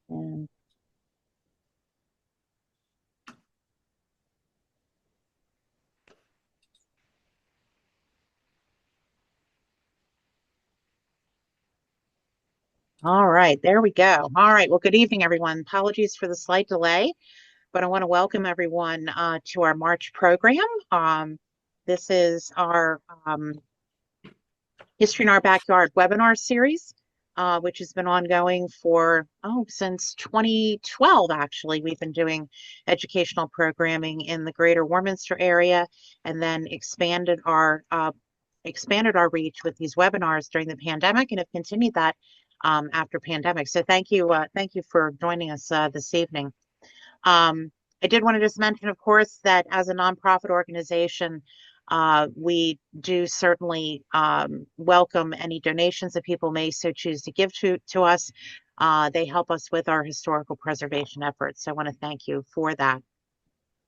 And all right, there we go. All right, well, good evening, everyone. Apologies for the slight delay, but I want to welcome everyone to our March program. This is our History in Our Backyard webinar series, which has been ongoing for, since 2012, actually. We've been doing educational programming in the greater Warminster area and then expanded our reach with these webinars during the pandemic and have continued that after pandemic. So thank you for joining us this evening. I did want to just mention, of course, that as a nonprofit organization, we do certainly welcome any donations that people may so choose to give to us. They help us with our historical preservation efforts. So I want to thank you for that.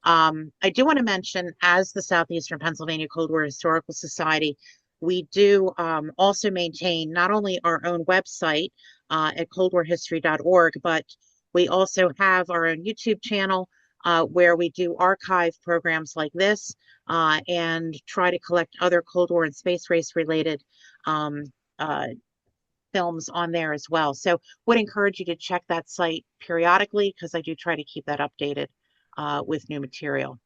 I do want to mention, as the Southeastern Pennsylvania Cold War Historical Society, we do also maintain not only our own website at coldwarhistory.org, but we also have our own YouTube channel where we do archive programs like this and try to collect other Cold War and space race related films on there as well. So would encourage you to check that site periodically because I do try to keep that updated with new material.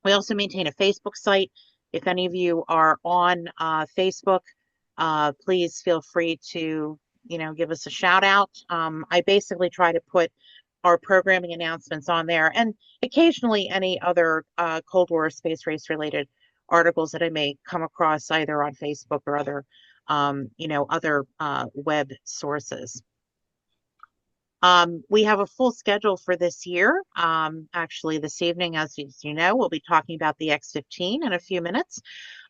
We also maintain a Facebook site. If any of you are on Facebook, please feel free to, give us a shout out. I basically try to put our programming announcements on there and occasionally any other Cold War space race related articles that I may come across either on Facebook or other, other web sources. We have a full schedule for this year. Actually, this evening, as you know, we'll be talking about the X-15 in a few minutes.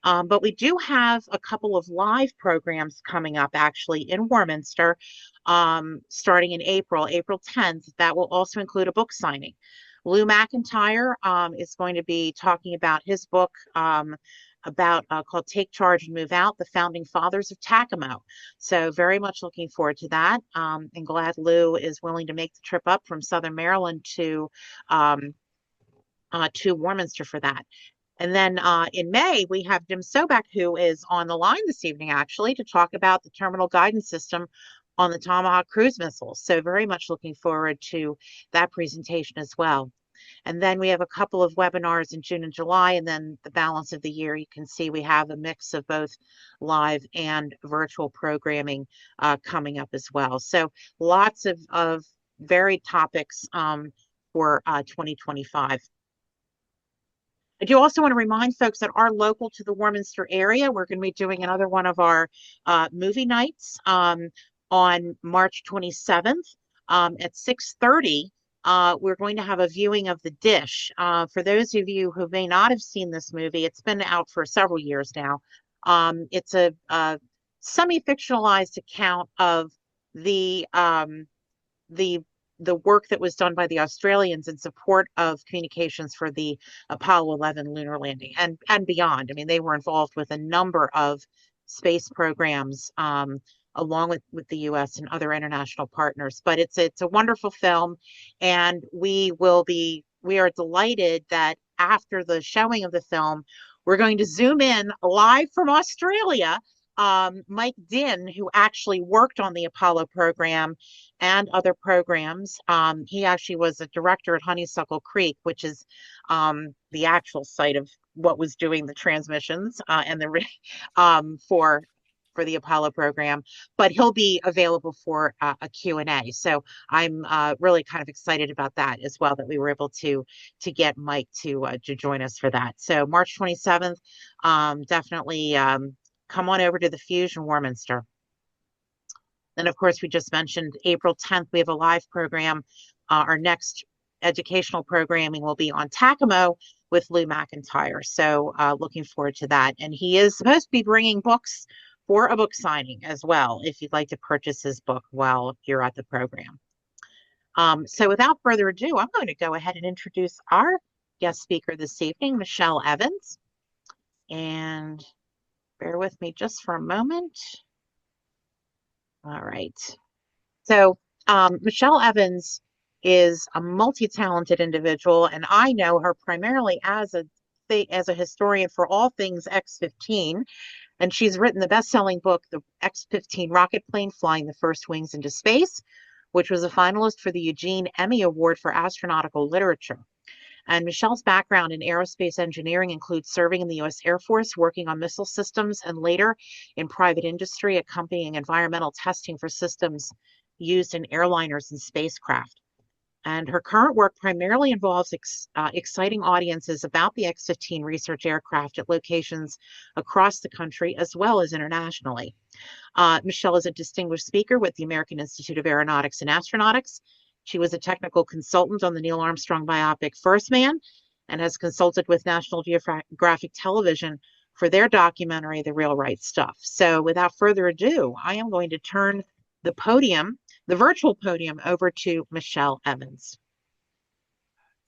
But we do have a couple of live programs coming up actually in Warminster starting in April 10th. That will also include a book signing. Lou McIntyre is going to be talking about his book called Take Charge and Move Out, The Founding Fathers of Tacoma. So very much looking forward to that. And glad Lou is willing to make the trip up from Southern Maryland to Warminster for that. And then in May, we have Jim Sobek, who is on the line this evening, actually, to talk about the terminal guidance system on the Tomahawk cruise missiles. So very much looking forward to that presentation as well. And then we have a couple of webinars in June and July, and then the balance of the year, you can see we have a mix of both live and virtual programming coming up as well. So lots of varied topics for 2025. I do also want to remind folks that are local to the Warminster area, we're going to be doing another one of our movie nights on March 27th at 6:30. We're going to have a viewing of The Dish. For those of you who may not have seen this movie, it's been out for several years now. It's a semi-fictionalized account of the work that was done by the Australians in support of communications for the Apollo 11 lunar landing and beyond. I mean, they were involved with a number of space programs along with the US and other international partners. But it's a wonderful film, and we are delighted that after the showing of the film, we're going to zoom in live from Australia. Mike Dinn, who actually worked on the Apollo program and other programs. He actually was a director at Honeysuckle Creek, which is the actual site of what was doing the transmissions and the for the Apollo program, but he'll be available for a Q&A. So I'm really kind of excited about that as well, that we were able to get Mike to join us for that. So March 27th, definitely come on over to the Fusion Warminster. Then, of course, we just mentioned April 10th, we have a live program. Our next educational programming will be on Tacoma with Lou McIntyre. So looking forward to that. And he is supposed to be bringing books for a book signing as well, if you'd like to purchase his book while you're at the program. So without further ado, I'm going to go ahead and introduce our guest speaker this evening, Michelle Evans. And bear with me just for a moment. All right. So Michelle Evans is a multi-talented individual, and I know her primarily as a historian for all things X-15. And she's written the best-selling book, The X-15 Rocketplane Flying the First Wings into Space, which was a finalist for the Eugene Emmy Award for Astronautical Literature. And Michelle's background in aerospace engineering includes serving in the U.S. Air Force, working on missile systems, and later in private industry, accompanying environmental testing for systems used in airliners and spacecraft. And her current work primarily involves exciting audiences about the X-15 research aircraft at locations across the country as well as internationally. Michelle is a distinguished speaker with the American Institute of Aeronautics and Astronautics. She was a technical consultant on the Neil Armstrong biopic First Man and has consulted with National Geographic Television for their documentary, The Real Right Stuff. So without further ado, I am going to turn the virtual podium, over to Michelle Evans.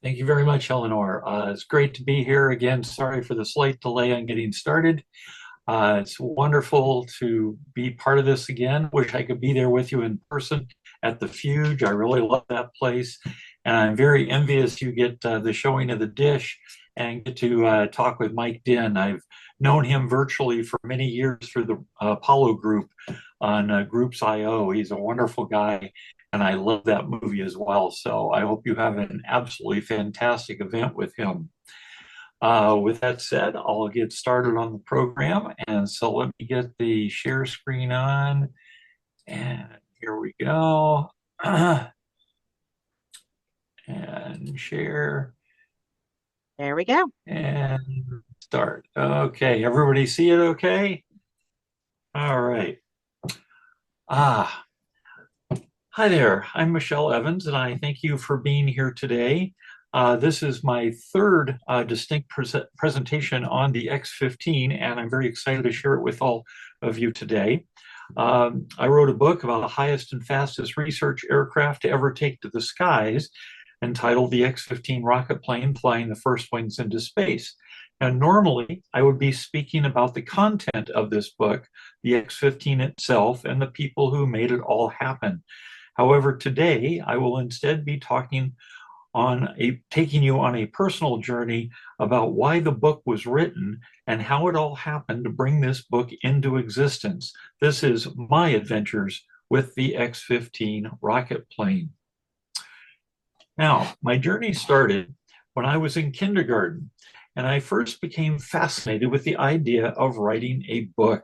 Thank you very much, Eleanor. It's great to be here again. Sorry for the slight delay on getting started. It's wonderful to be part of this again. Wish I could be there with you in person at the Fuge. I really love that place. And I'm very envious you get the showing of the dish and get to talk with Mike Dinn. I've known him virtually for many years through the Apollo group on Groups IO. He's a wonderful guy, and I love that movie as well. So I hope you have an absolutely fantastic event with him. With that said, I'll get started on the program. And so let me get the share screen on. And here we go. And share. There we go. And start. Okay, everybody see it okay? All right. Hi there. I'm Michelle Evans, and I thank you for being here today. This is my third distinct presentation on the X-15, and I'm very excited to share it with all of you today. I wrote a book about the highest and fastest research aircraft to ever take to the skies, entitled The X-15 Rocketplane Flying the First Wings into Space. And normally, I would be speaking about the content of this book, the X-15 itself, and the people who made it all happen. However, today, I will instead be taking you on a personal journey about why the book was written and how it all happened to bring this book into existence. This is my adventures with the X-15 rocket plane. Now, my journey started when I was in kindergarten, and I first became fascinated with the idea of writing a book.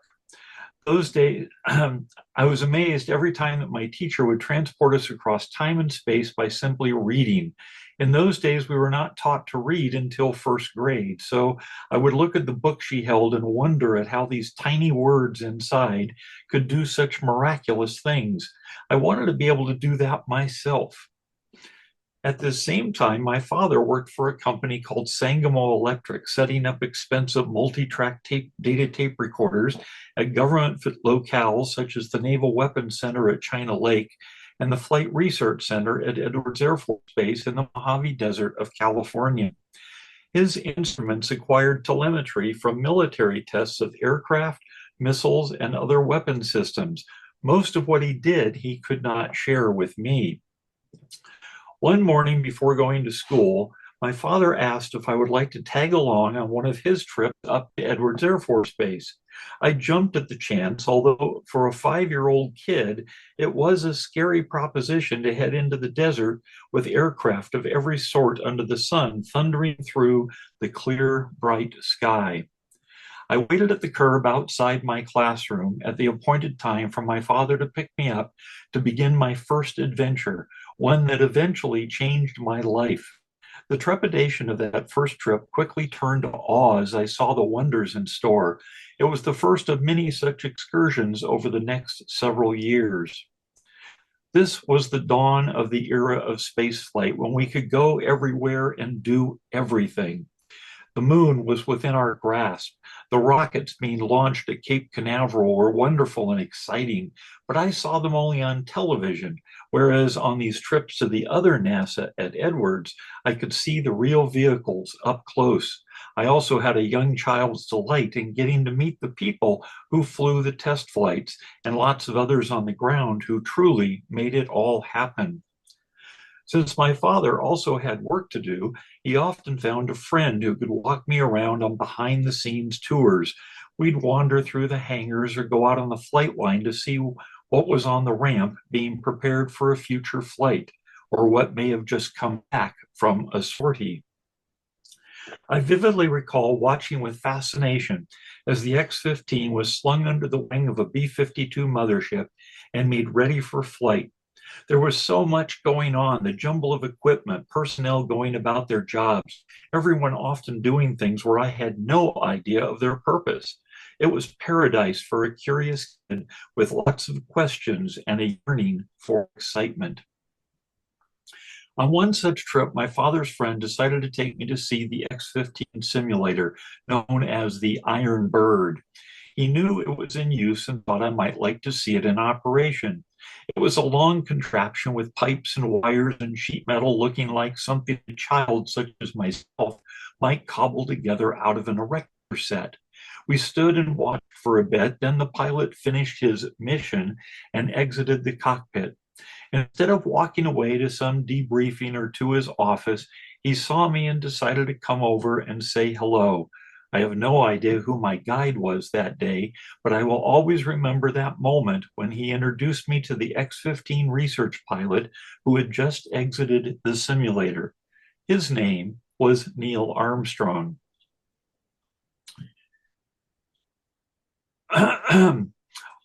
Those days, I was amazed every time that my teacher would transport us across time and space by simply reading. In those days, we were not taught to read until first grade, so I would look at the book she held and wonder at how these tiny words inside could do such miraculous things. I wanted to be able to do that myself. At the same time, my father worked for a company called Sangamo Electric, setting up expensive multi-track data tape recorders at government locales such as the Naval Weapons Center at China Lake and the Flight Research Center at Edwards Air Force Base in the Mojave Desert of California. His instruments acquired telemetry from military tests of aircraft, missiles, and other weapon systems. Most of what he did, he could not share with me. One morning before going to school, my father asked if I would like to tag along on one of his trips up to Edwards Air Force Base. I jumped at the chance, although for a 5-year-old kid, it was a scary proposition to head into the desert with aircraft of every sort under the sun thundering through the clear, bright sky. I waited at the curb outside my classroom at the appointed time for my father to pick me up to begin my first adventure, one that eventually changed my life. The trepidation of that first trip quickly turned to awe as I saw the wonders in store. It was the first of many such excursions over the next several years. This was the dawn of the era of spaceflight, when we could go everywhere and do everything. The moon was within our grasp. The rockets being launched at Cape Canaveral were wonderful and exciting, but I saw them only on television, whereas on these trips to the other NASA at Edwards, I could see the real vehicles up close. I also had a young child's delight in getting to meet the people who flew the test flights and lots of others on the ground who truly made it all happen. Since my father also had work to do, he often found a friend who could walk me around on behind the scenes tours. We'd wander through the hangars or go out on the flight line to see what was on the ramp being prepared for a future flight, or what may have just come back from a sortie. I vividly recall watching with fascination as the X-15 was slung under the wing of a B-52 mothership and made ready for flight. There was so much going on, the jumble of equipment, personnel going about their jobs, everyone often doing things where I had no idea of their purpose. It was paradise for a curious kid with lots of questions and a yearning for excitement. On one such trip, my father's friend decided to take me to see the X-15 simulator, known as the Iron Bird. He knew it was in use and thought I might like to see it in operation. It was a long contraption with pipes and wires and sheet metal looking like something a child such as myself might cobble together out of an erector set. We stood and watched for a bit, then the pilot finished his mission and exited the cockpit. Instead of walking away to some debriefing or to his office, he saw me and decided to come over and say hello. I have no idea who my guide was that day, but I will always remember that moment when he introduced me to the X-15 research pilot who had just exited the simulator. His name was Neil Armstrong.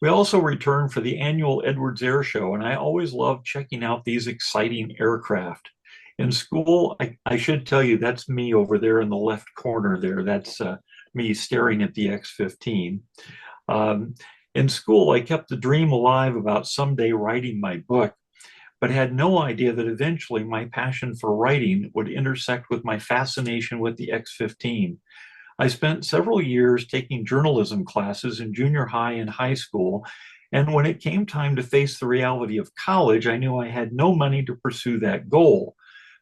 We also returned for the annual Edwards Air Show, and I always loved checking out these exciting aircraft. In school, I should tell you, that's me over there in the left corner there. That's me staring at the X-15. In school, I kept the dream alive about someday writing my book, but had no idea that eventually my passion for writing would intersect with my fascination with the X-15. I spent several years taking journalism classes in junior high and high school, and when it came time to face the reality of college, I knew I had no money to pursue that goal.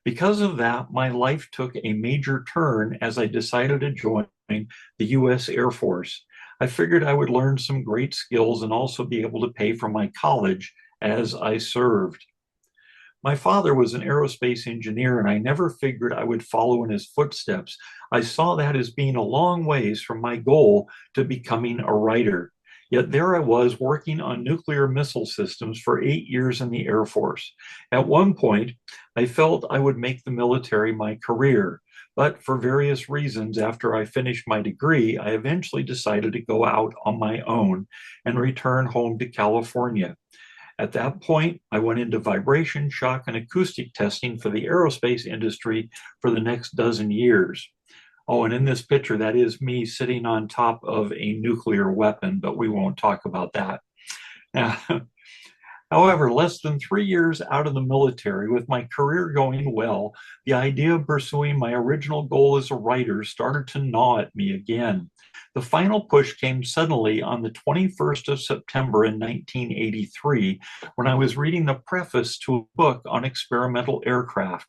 Because of that, my life took a major turn as I decided to join the U.S. Air Force. I figured I would learn some great skills and also be able to pay for my college as I served. My father was an aerospace engineer, and I never figured I would follow in his footsteps. I saw that as being a long ways from my goal to becoming a writer. Yet there I was working on nuclear missile systems for 8 years in the Air Force. At one point, I felt I would make the military my career. But for various reasons, after I finished my degree, I eventually decided to go out on my own and return home to California. At that point, I went into vibration, shock, and acoustic testing for the aerospace industry for the next dozen years. Oh, and in this picture, that is me sitting on top of a nuclear weapon, but we won't talk about that. However, less than 3 years out of the military, with my career going well, the idea of pursuing my original goal as a writer started to gnaw at me again. The final push came suddenly on the 21st of September in 1983, when I was reading the preface to a book on experimental aircraft.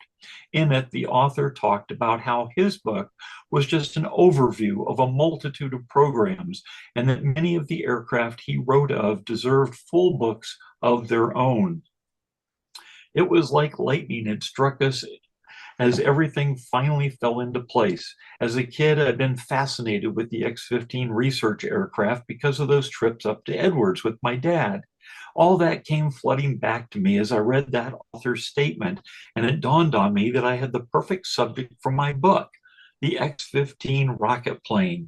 In it, the author talked about how his book was just an overview of a multitude of programs, and that many of the aircraft he wrote of deserved full books of their own. It was like lightning had struck us as everything finally fell into place. As a kid, I'd been fascinated with the X-15 research aircraft because of those trips up to Edwards with my dad. All that came flooding back to me as I read that author's statement, and it dawned on me that I had the perfect subject for my book, the X-15 Rocketplane.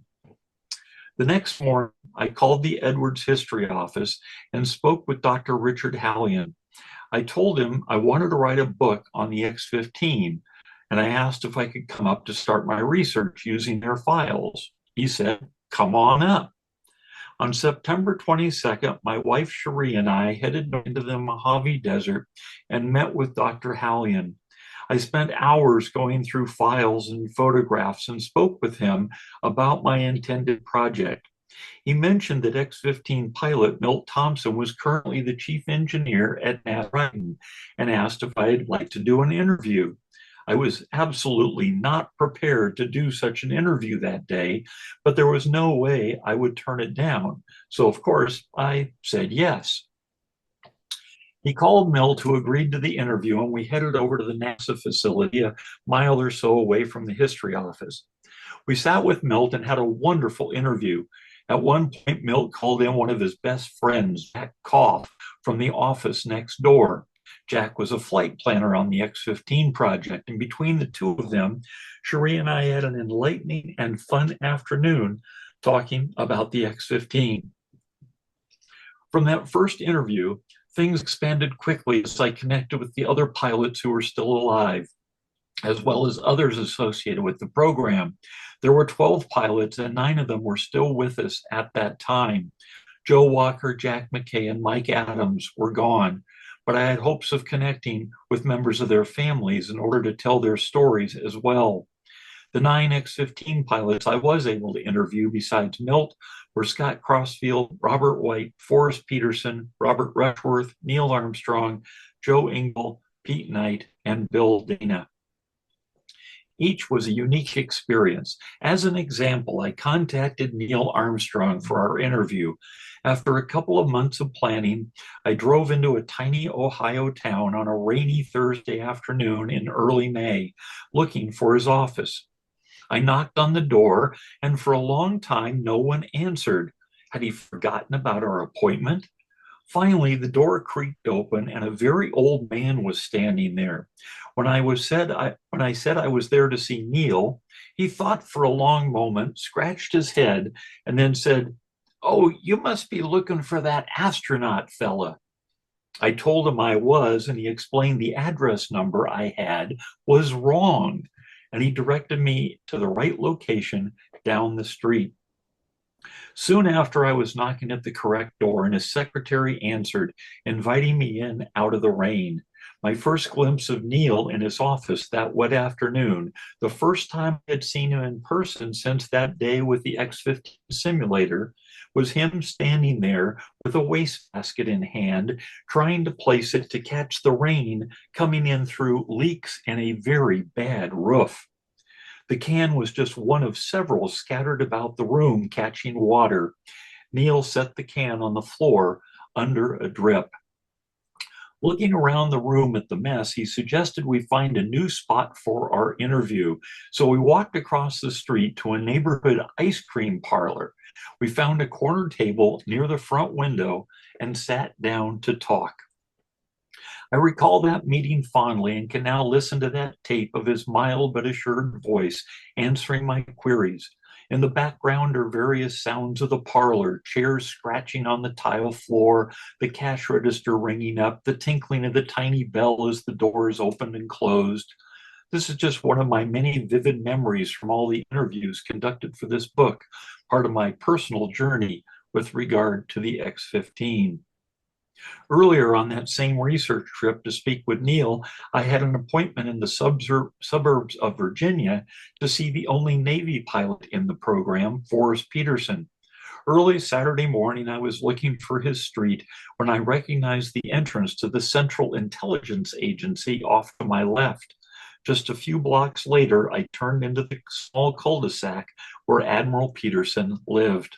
The next morning, I called the Edwards History Office and spoke with Dr. Richard Hallion. I told him I wanted to write a book on the X-15, and I asked if I could come up to start my research using their files. He said, "Come on up." On September 22nd, my wife Cherie and I headed into the Mojave Desert and met with Dr. Hallion. I spent hours going through files and photographs and spoke with him about my intended project. He mentioned that X-15 pilot Milt Thompson was currently the chief engineer at NASA and asked if I'd like to do an interview. I was absolutely not prepared to do such an interview that day, but there was no way I would turn it down. So, of course, I said yes. He called Milt, who agreed to the interview, and we headed over to the NASA facility a mile or so away from the history office. We sat with Milt and had a wonderful interview. At one point, Milt called in one of his best friends, Jack Koff, from the office next door. Jack was a flight planner on the X-15 project, and between the two of them, Cherie and I had an enlightening and fun afternoon talking about the X-15. From that first interview, things expanded quickly as I connected with the other pilots who were still alive, as well as others associated with the program. There were 12 pilots, and 9 of them were still with us at that time. Joe Walker, Jack McKay, and Mike Adams were gone, but I had hopes of connecting with members of their families in order to tell their stories as well. The 9 X-15 pilots I was able to interview besides Milt were Scott Crossfield, Robert White, Forrest Peterson, Robert Rushworth, Neil Armstrong, Joe Engle, Pete Knight, and Bill Dana. Each was a unique experience. As an example, I contacted Neil Armstrong for our interview. After a couple of months of planning, I drove into a tiny Ohio town on a rainy Thursday afternoon in early May, looking for his office. I knocked on the door, and for a long time, no one answered. Had he forgotten about our appointment? Finally, the door creaked open, and a very old man was standing there. When I said I was there to see Neil, he thought for a long moment, scratched his head, and then said, "Oh, you must be looking for that astronaut fella." I told him I was, and he explained the address number I had was wrong, and he directed me to the right location down the street. Soon after, I was knocking at the correct door, and his secretary answered, inviting me in out of the rain. My first glimpse of Neil in his office that wet afternoon, the first time I had seen him in person since that day with the X-15 simulator, was him standing there with a wastebasket in hand, trying to place it to catch the rain coming in through leaks in a very bad roof. The can was just one of several scattered about the room catching water. Neil set the can on the floor under a drip. Looking around the room at the mess, he suggested we find a new spot for our interview. So we walked across the street to a neighborhood ice cream parlor. We found a corner table near the front window and sat down to talk. I recall that meeting fondly and can now listen to that tape of his mild but assured voice answering my queries. In the background are various sounds of the parlor, chairs scratching on the tile floor, the cash register ringing up, the tinkling of the tiny bell as the doors opened and closed. This is just one of my many vivid memories from all the interviews conducted for this book, part of my personal journey with regard to the X-15. Earlier on that same research trip to speak with Neil, I had an appointment in the suburbs of Virginia to see the only Navy pilot in the program, Forrest Peterson. Early Saturday morning, I was looking for his street when I recognized the entrance to the Central Intelligence Agency off to my left. Just a few blocks later, I turned into the small cul-de-sac where Admiral Peterson lived.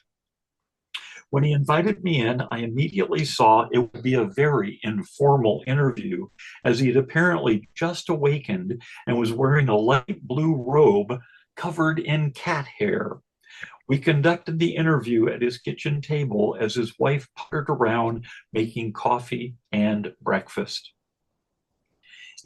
When he invited me in, I immediately saw it would be a very informal interview, as he had apparently just awakened and was wearing a light blue robe covered in cat hair. We conducted the interview at his kitchen table as his wife pottered around making coffee and breakfast.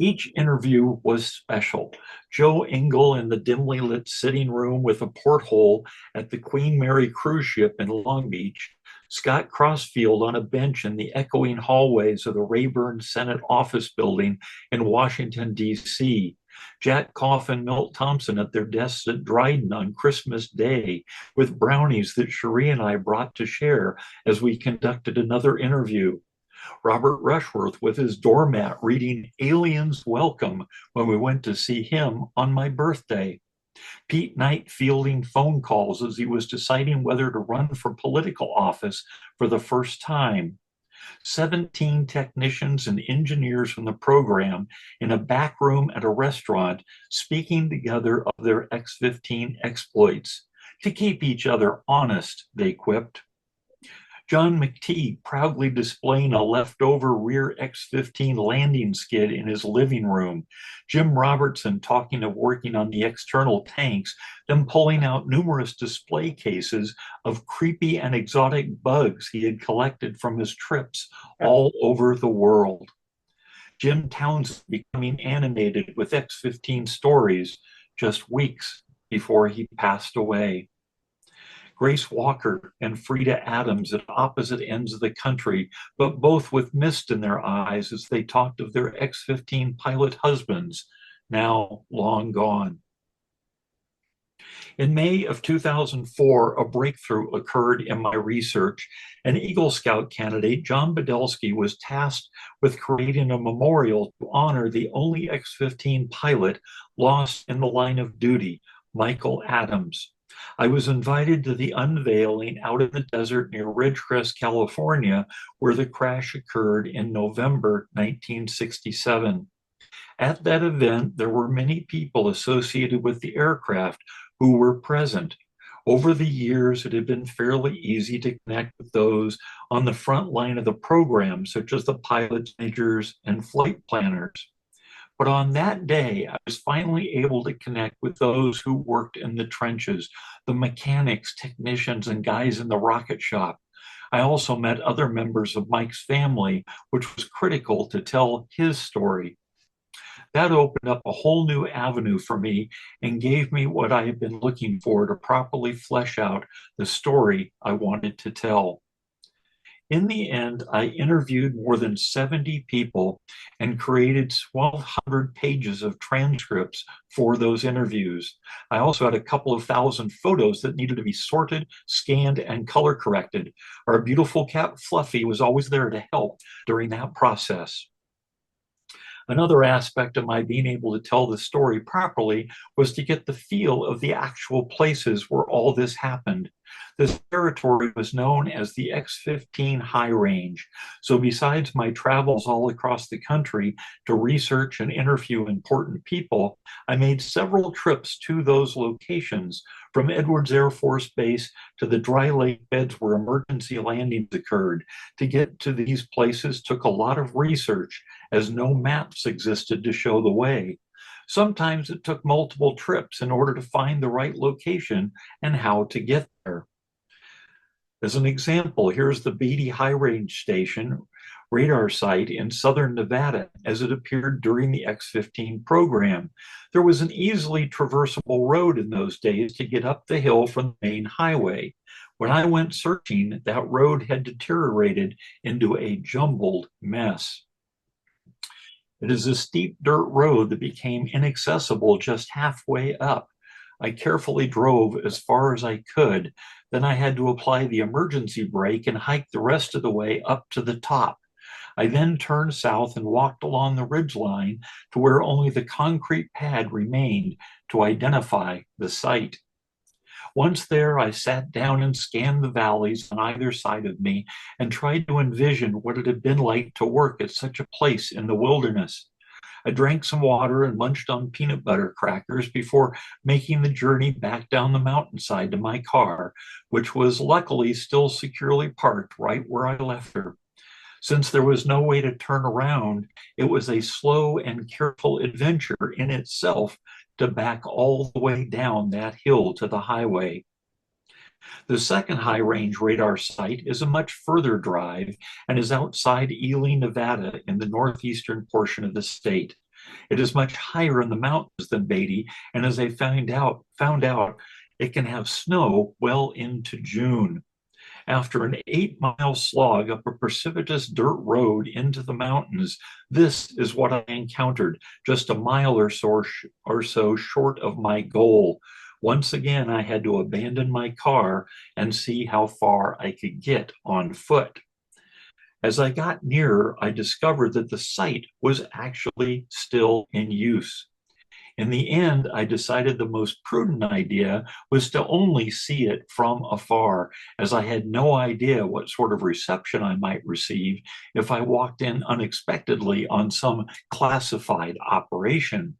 Each interview was special. Joe Engle in the dimly lit sitting room with a porthole at the Queen Mary cruise ship in Long Beach, Scott Crossfield on a bench in the echoing hallways of the Rayburn Senate office building in Washington, D.C., Jack Koff and Milt Thompson at their desks at Dryden on Christmas Day with brownies that Cherie and I brought to share as we conducted another interview. Robert Rushworth with his doormat reading Aliens Welcome when we went to see him on my birthday. Pete Knight fielding phone calls as he was deciding whether to run for political office for the first time. 17 technicians and engineers from the program in a back room at a restaurant speaking together of their X-15 exploits. To keep each other honest, they quipped. John McTeague proudly displaying a leftover rear X-15 landing skid in his living room. Jim Robertson talking of working on the external tanks, then pulling out numerous display cases of creepy and exotic bugs he had collected from his trips all over the world. Jim Townsend becoming animated with X-15 stories just weeks before he passed away. Grace Walker and Frida Adams at opposite ends of the country, but both with mist in their eyes as they talked of their X-15 pilot husbands, now long gone. In May of 2004, a breakthrough occurred in my research. An Eagle Scout candidate, John Badelsky, was tasked with creating a memorial to honor the only X-15 pilot lost in the line of duty, Michael Adams. I was invited to the unveiling out in the desert near Ridgecrest, California, where the crash occurred in November 1967. At that event, there were many people associated with the aircraft who were present. Over the years, it had been fairly easy to connect with those on the front line of the program, such as the pilots, majors, and flight planners. But on that day, I was finally able to connect with those who worked in the trenches, the mechanics, technicians, and guys in the rocket shop. I also met other members of Mike's family, which was critical to tell his story. That opened up a whole new avenue for me and gave me what I had been looking for to properly flesh out the story I wanted to tell. In the end, I interviewed more than 70 people and created 1,200 pages of transcripts for those interviews. I also had a couple of thousand photos that needed to be sorted, scanned, and color corrected. Our beautiful cat Fluffy was always there to help during that process. Another aspect of my being able to tell the story properly was to get the feel of the actual places where all this happened. This territory was known as the X-15 High Range. So besides my travels all across the country to research and interview important people, I made several trips to those locations, from Edwards Air Force Base to the dry lake beds where emergency landings occurred. To get to these places took a lot of research, as no maps existed to show the way. Sometimes it took multiple trips in order to find the right location and how to get there. As an example, here's the Beatty High Range Station radar site in southern Nevada as it appeared during the X-15 program. There was an easily traversable road in those days to get up the hill from the main highway. When I went searching, that road had deteriorated into a jumbled mess. It is a steep dirt road that became inaccessible just halfway up. I carefully drove as far as I could. Then I had to apply the emergency brake and hike the rest of the way up to the top. I then turned south and walked along the ridgeline to where only the concrete pad remained to identify the site. Once there, I sat down and scanned the valleys on either side of me and tried to envision what it had been like to work at such a place in the wilderness. I drank some water and lunched on peanut butter crackers before making the journey back down the mountainside to my car, which was luckily still securely parked right where I left her. Since there was no way to turn around, it was a slow and careful adventure in itself to back all the way down that hill to the highway. The second high range radar site is a much further drive and is outside Ely, Nevada, in the northeastern portion of the state. It is much higher in the mountains than Beatty, and as I found out, it can have snow well into June. After an 8-mile slog up a precipitous dirt road into the mountains, this is what I encountered, just a mile or so short of my goal. Once again, I had to abandon my car and see how far I could get on foot. As I got nearer, I discovered that the site was actually still in use. In the end, I decided the most prudent idea was to only see it from afar, as I had no idea what sort of reception I might receive if I walked in unexpectedly on some classified operation.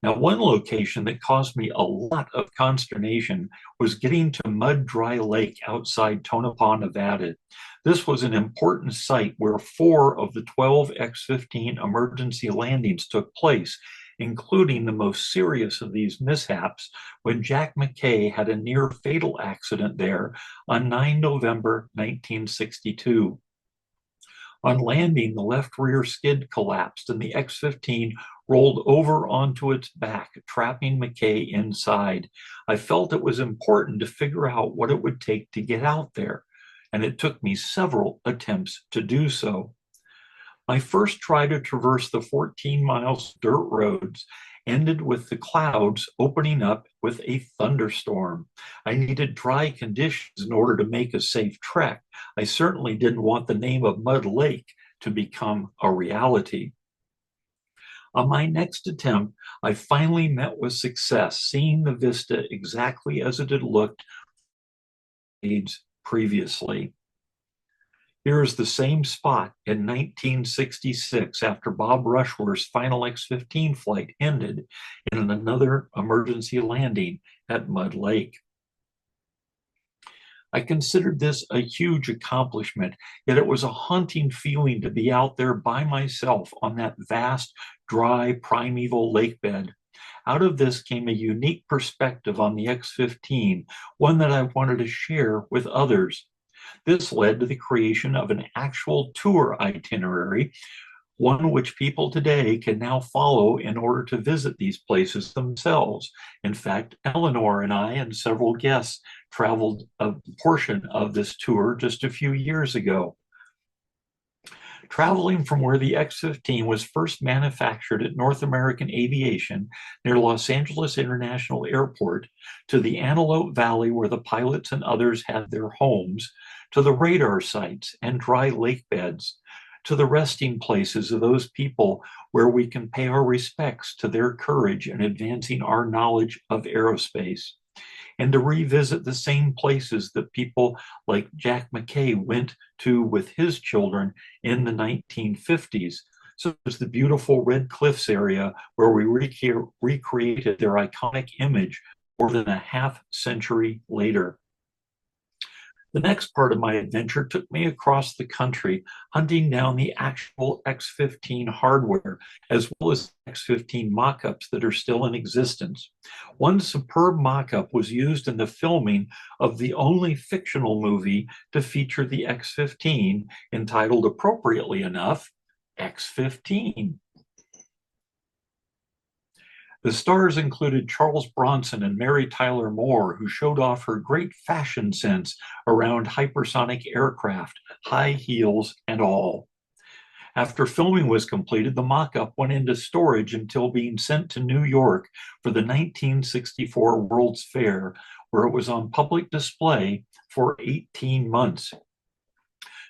Now, one location that caused me a lot of consternation was getting to Mud Dry Lake outside Tonopah, Nevada. This was an important site where 4 of the 12 X-15 emergency landings took place, including the most serious of these mishaps when Jack McKay had a near fatal accident there on 9 November 1962. On landing, the left rear skid collapsed and the X-15 rolled over onto its back, trapping McKay inside. I felt it was important to figure out what it would take to get out there, and it took me several attempts to do so. My first try to traverse the 14 miles of dirt roads ended with the clouds opening up with a thunderstorm. I needed dry conditions in order to make a safe trek. I certainly didn't want the name of Mud Lake to become a reality. On my next attempt, I finally met with success, seeing the vista exactly as it had looked decades previously. Here is the same spot in 1966 after Bob Rushworth's final X-15 flight ended in another emergency landing at Mud Lake. I considered this a huge accomplishment, yet it was a haunting feeling to be out there by myself on that vast, dry, primeval lake bed. Out of this came a unique perspective on the X-15, one that I wanted to share with others. This led to the creation of an actual tour itinerary, one which people today can now follow in order to visit these places themselves. In fact, Eleanor and I and several guests traveled a portion of this tour just a few years ago. Traveling from where the X-15 was first manufactured at North American Aviation near Los Angeles International Airport to the Antelope Valley where the pilots and others had their homes, to the radar sites and dry lake beds, to the resting places of those people where we can pay our respects to their courage in advancing our knowledge of aerospace, and to revisit the same places that people like Jack McKay went to with his children in the 1950s. So there's the beautiful Red Cliffs area where we recreated their iconic image more than a half century later. The next part of my adventure took me across the country, hunting down the actual X-15 hardware, as well as X-15 mock-ups that are still in existence. One superb mock-up was used in the filming of the only fictional movie to feature the X-15, entitled appropriately enough, X-15. The stars included Charles Bronson and Mary Tyler Moore, who showed off her great fashion sense around hypersonic aircraft, high heels and all. After filming was completed, the mock-up went into storage until being sent to New York for the 1964 World's Fair, where it was on public display for 18 months.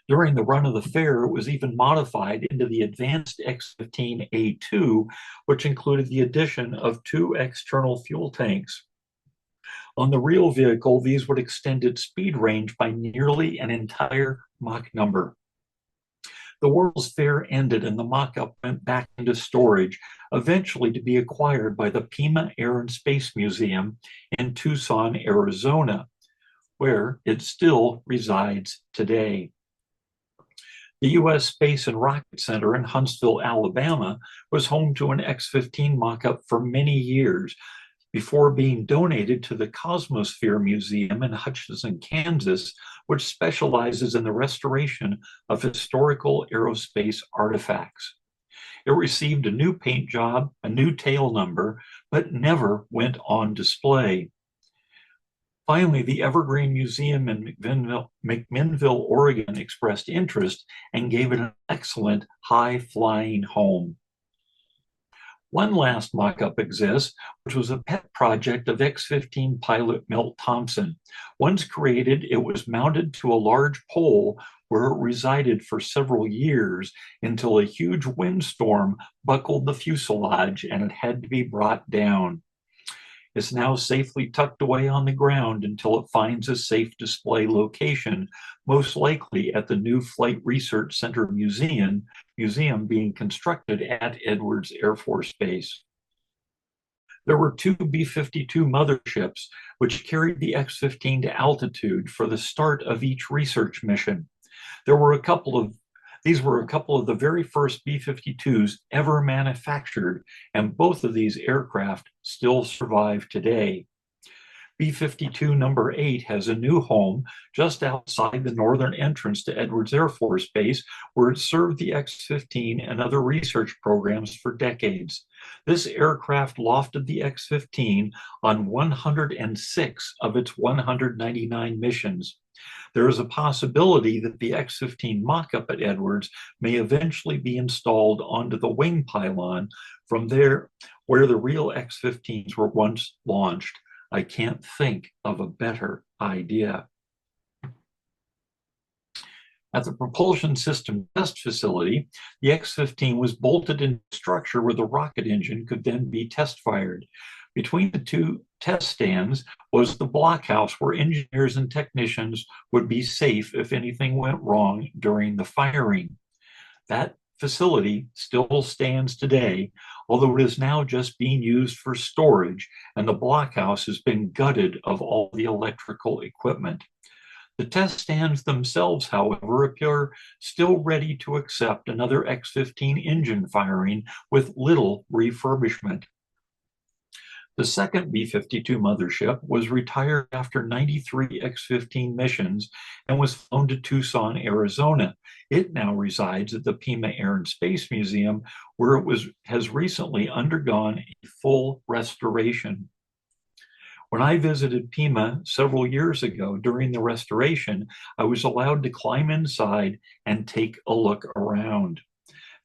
During the run of the fair, it was even modified into the advanced X-15A2, which included the addition of 2 external fuel tanks. On the real vehicle, these would extend its speed range by nearly an entire Mach number. The World's Fair ended and the mock-up went back into storage, eventually to be acquired by the Pima Air and Space Museum in Tucson, Arizona, where it still resides today. The U.S. Space and Rocket Center in Huntsville, Alabama, was home to an X-15 mock-up for many years before being donated to the Cosmosphere Museum in Hutchinson, Kansas, which specializes in the restoration of historical aerospace artifacts. It received a new paint job, a new tail number, but never went on display. Finally, the Evergreen Museum in McMinnville, Oregon expressed interest and gave it an excellent high-flying home. One last mock-up exists, which was a pet project of X-15 pilot Milt Thompson. Once created, it was mounted to a large pole where it resided for several years until a huge windstorm buckled the fuselage and it had to be brought down. It's now safely tucked away on the ground until it finds a safe display location, most likely at the new Flight Research Center museum being constructed at Edwards Air Force Base. There were two B-52 motherships which carried the X-15 to altitude for the start of each research mission. These were a couple of the very first B-52s ever manufactured, and both of these aircraft still survive today. B-52 number 8 has a new home just outside the northern entrance to Edwards Air Force Base, where it served the X-15 and other research programs for decades. This aircraft lofted the X-15 on 106 of its 199 missions. There is a possibility that the X-15 mock-up at Edwards may eventually be installed onto the wing pylon from there where the real X-15s were once launched. I can't think of a better idea. At the propulsion system test facility, the X-15 was bolted into a structure where the rocket engine could then be test fired. Between the two test stands was the blockhouse where engineers and technicians would be safe if anything went wrong during the firing. That facility still stands today, although it is now just being used for storage, and the blockhouse has been gutted of all the electrical equipment. The test stands themselves, however, appear still ready to accept another X-15 engine firing with little refurbishment. The second B-52 mothership was retired after 93 X-15 missions and was flown to Tucson, Arizona. It now resides at the Pima Air and Space Museum, where it has recently undergone a full restoration. When I visited Pima several years ago during the restoration, I was allowed to climb inside and take a look around.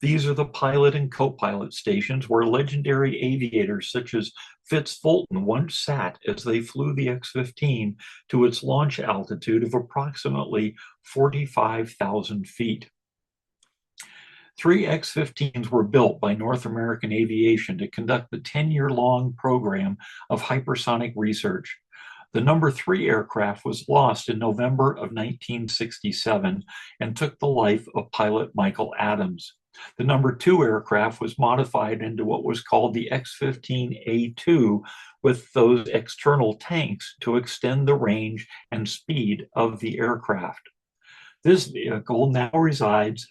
These are the pilot and co-pilot stations where legendary aviators such as Fitz Fulton once sat as they flew the X-15 to its launch altitude of approximately 45,000 feet. 3 X-15s were built by North American Aviation to conduct the 10-year-long program of hypersonic research. The number 3 aircraft was lost in November of 1967 and took the life of pilot Michael Adams. The number 2 aircraft was modified into what was called the X-15A2 with those external tanks to extend the range and speed of the aircraft. This vehicle now resides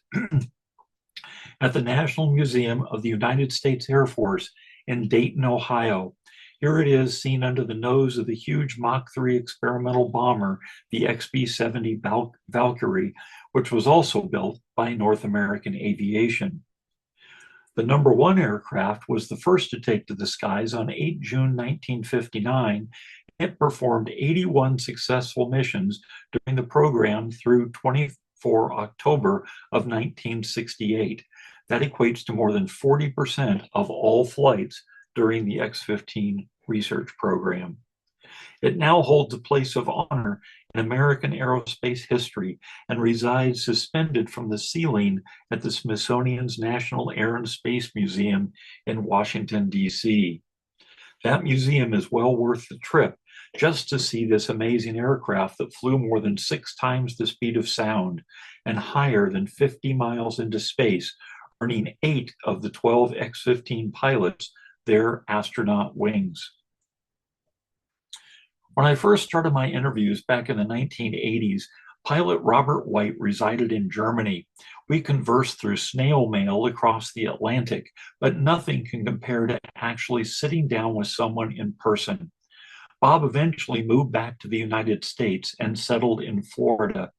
at the National Museum of the United States Air Force in Dayton, Ohio. Here it is seen under the nose of the huge Mach 3 experimental bomber, the XB-70 Valkyrie, which was also built by North American Aviation. The number 1 aircraft was the first to take to the skies on 8 June 1959. It performed 81 successful missions during the program through 24 October of 1968. That equates to more than 40% of all flights during the X-15 research program. It now holds a place of honor in American aerospace history and resides suspended from the ceiling at the Smithsonian's National Air and Space Museum in Washington, D.C. That museum is well worth the trip just to see this amazing aircraft that flew more than 6 times the speed of sound and higher than 50 miles into space, earning 8 of the 12 X-15 pilots their astronaut wings. When I first started my interviews back in the 1980s, pilot Robert White resided in Germany. We conversed through snail mail across the Atlantic, but nothing can compare to actually sitting down with someone in person. Bob eventually moved back to the United States and settled in Florida.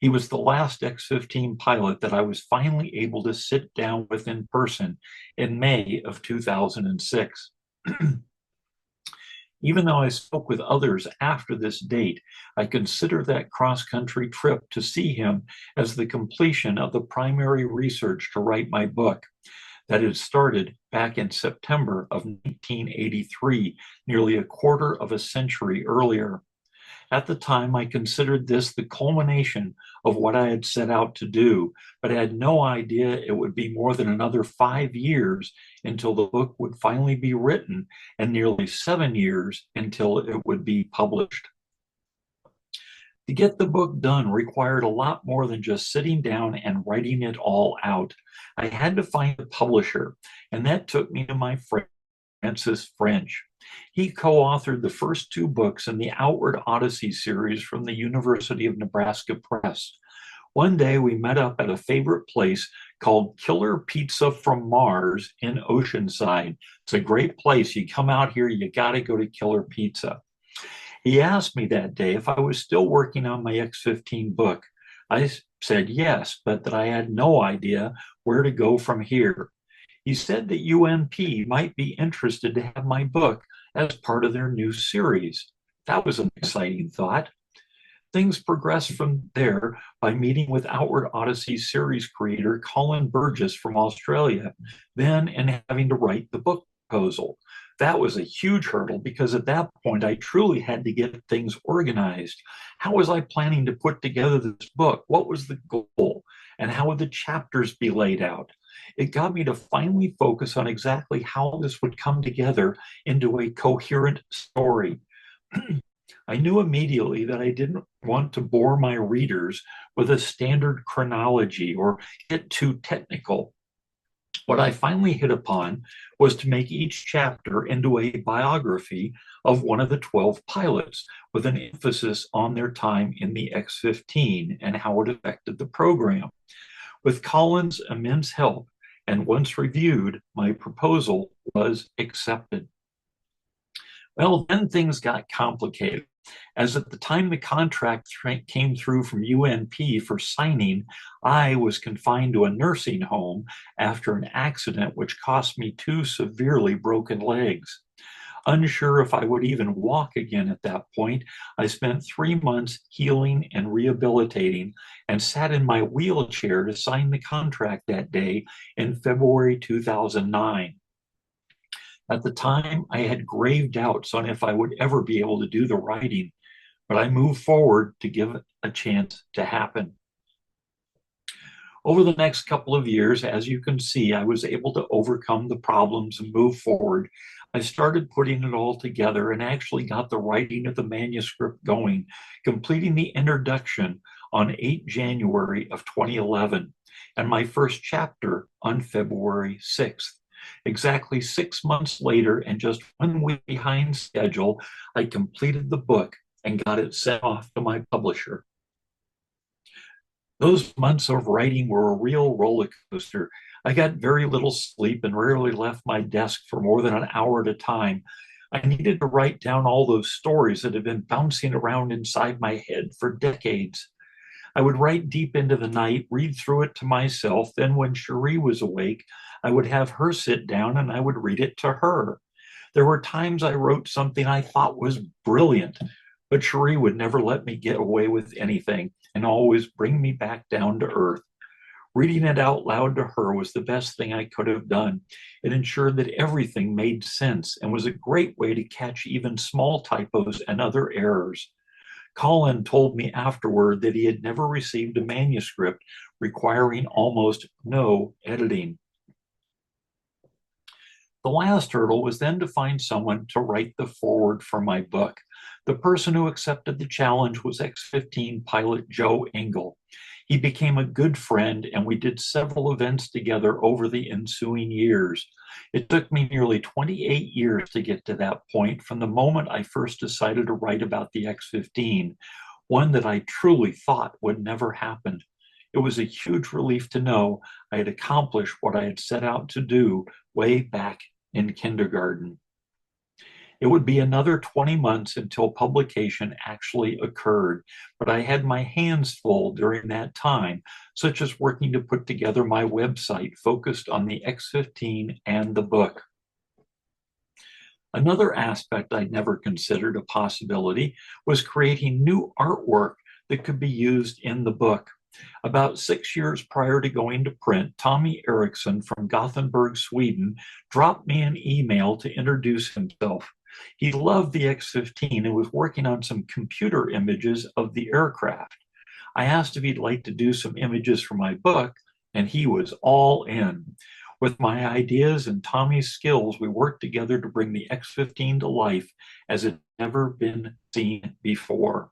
He was the last X-15 pilot that I was finally able to sit down with in person in May of 2006. Even though I spoke with others after this date, I consider that cross-country trip to see him as the completion of the primary research to write my book that had started back in September of 1983, nearly a quarter of a century earlier. At the time, I considered this the culmination of what I had set out to do, but I had no idea it would be more than another 5 years until the book would finally be written, and nearly 7 years until it would be published. To get the book done required a lot more than just sitting down and writing it all out. I had to find a publisher, and that took me to my friend Francis French. He co-authored the first two books in the Outward Odyssey series from the University of Nebraska Press. One day we met up at a favorite place called Killer Pizza from Mars in Oceanside. It's a great place. You come out here, you got to go to Killer Pizza. He asked me that day if I was still working on my X-15 book. I said yes, but that I had no idea where to go from here. He said that UNP might be interested to have my book as part of their new series. That was an exciting thought. Things progressed from there by meeting with Outward Odyssey series creator Colin Burgess from Australia, then and having to write the book proposal. That was a huge hurdle because at that point I truly had to get things organized. How was I planning to put together this book? What was the goal? And how would the chapters be laid out? It got me to finally focus on exactly how this would come together into a coherent story. I knew immediately that I didn't want to bore my readers with a standard chronology or get too technical. What I finally hit upon was to make each chapter into a biography of one of the 12 pilots, with an emphasis on their time in the X-15 and how it affected the program. With Colin's immense help, and once reviewed, my proposal was accepted. Well, then things got complicated, as at the time the contract came through from UNP for signing, I was confined to a nursing home after an accident which cost me 2 severely broken legs. Unsure if I would even walk again at that point, I spent 3 months healing and rehabilitating and sat in my wheelchair to sign the contract that day in February 2009. At the time, I had grave doubts on if I would ever be able to do the writing, but I moved forward to give it a chance to happen. Over the next couple of years, as you can see, I was able to overcome the problems and move forward. I started putting it all together and actually got the writing of the manuscript going, completing the introduction on 8 January of 2011, and my first chapter on February 6th. Exactly 6 months later, and just 1 week behind schedule, I completed the book and got it sent off to my publisher. Those months of writing were a real roller coaster. I got very little sleep and rarely left my desk for more than an hour at a time. I needed to write down all those stories that had been bouncing around inside my head for decades. I would write deep into the night, read through it to myself. Then when Cherie was awake, I would have her sit down and I would read it to her. There were times I wrote something I thought was brilliant, but Cherie would never let me get away with anything and always bring me back down to earth. Reading it out loud to her was the best thing I could have done. It ensured that everything made sense and was a great way to catch even small typos and other errors. Colin told me afterward that he had never received a manuscript requiring almost no editing. The last hurdle was then to find someone to write the foreword for my book. The person who accepted the challenge was X-15 pilot Joe Engel. He became a good friend, and we did several events together over the ensuing years. It took me nearly 28 years to get to that point from the moment I first decided to write about the X-15, one that I truly thought would never happen. It was a huge relief to know I had accomplished what I had set out to do way back in kindergarten. It would be another 20 months until publication actually occurred, but I had my hands full during that time, such as working to put together my website focused on the X-15 and the book. Another aspect I'd never considered a possibility was creating new artwork that could be used in the book. About 6 years prior to going to print, Tommy Eriksson from Gothenburg, Sweden, dropped me an email to introduce himself. He loved the X-15 and was working on some computer images of the aircraft. I asked if he'd like to do some images for my book, and he was all in. With my ideas and Tommy's skills, we worked together to bring the X-15 to life as it had never been seen before.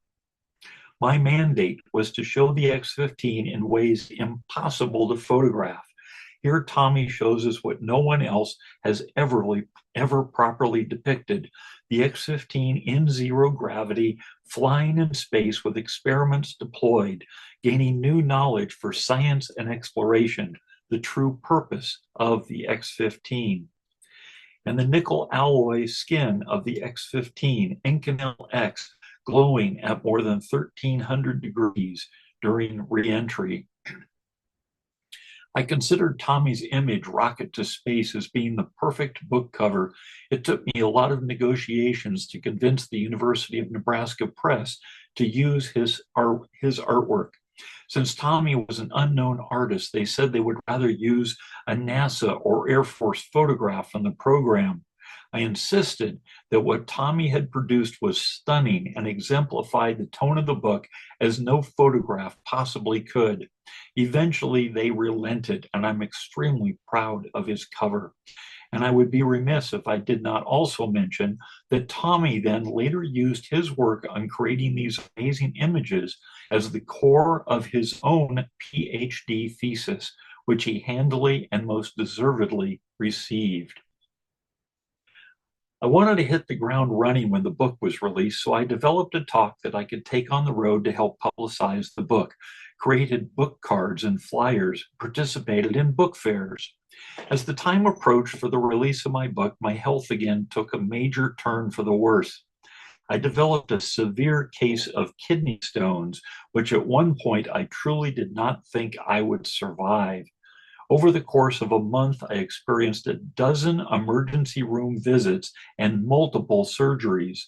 My mandate was to show the X-15 in ways impossible to photograph. Here, Tommy shows us what no one else has ever properly depicted: the X-15 in zero gravity, flying in space with experiments deployed, gaining new knowledge for science and exploration, the true purpose of the X-15. And the nickel alloy skin of the X-15, Inconel X, glowing at more than 1,300 degrees during re-entry. I considered Tommy's image, Rocket to Space, as being the perfect book cover. It took me a lot of negotiations to convince the University of Nebraska Press to use his artwork. Since Tommy was an unknown artist, they said they would rather use a NASA or Air Force photograph from the program. I insisted that what Tommy had produced was stunning and exemplified the tone of the book as no photograph possibly could. Eventually, they relented, and I'm extremely proud of his cover. And I would be remiss if I did not also mention that Tommy then later used his work on creating these amazing images as the core of his own PhD thesis, which he handily and most deservedly received. I wanted to hit the ground running when the book was released, so I developed a talk that I could take on the road to help publicize the book, created book cards and flyers, participated in book fairs. As the time approached for the release of my book, my health again took a major turn for the worse. I developed a severe case of kidney stones, which at one point I truly did not think I would survive. Over the course of a month, I experienced a dozen emergency room visits and multiple surgeries.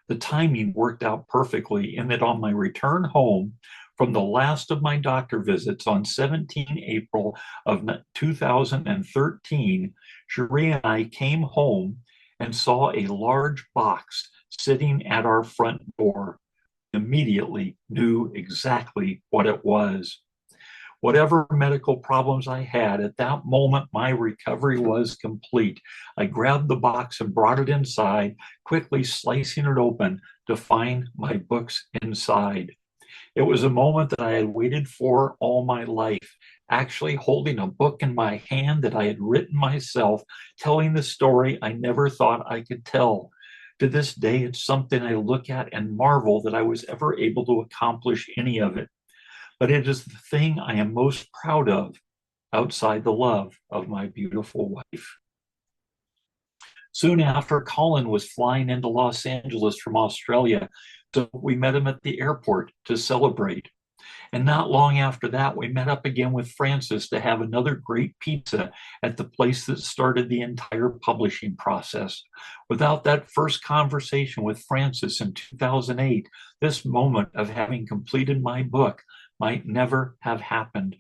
The timing worked out perfectly in that on my return home from the last of my doctor visits on 17 April of 2013, Cherie and I came home and saw a large box sitting at our front door. Immediately knew exactly what it was. Whatever medical problems I had, at that moment, my recovery was complete. I grabbed the box and brought it inside, quickly slicing it open to find my books inside. It was a moment that I had waited for all my life, actually holding a book in my hand that I had written myself, telling the story I never thought I could tell. To this day, it's something I look at and marvel that I was ever able to accomplish any of it. But it is the thing I am most proud of outside the love of my beautiful wife. Soon after, Colin was flying into Los Angeles from Australia, so we met him at the airport to celebrate. And not long after that, we met up again with Francis to have another great pizza at the place that started the entire publishing process. Without that first conversation with Francis in 2008, this moment of having completed my book might never have happened.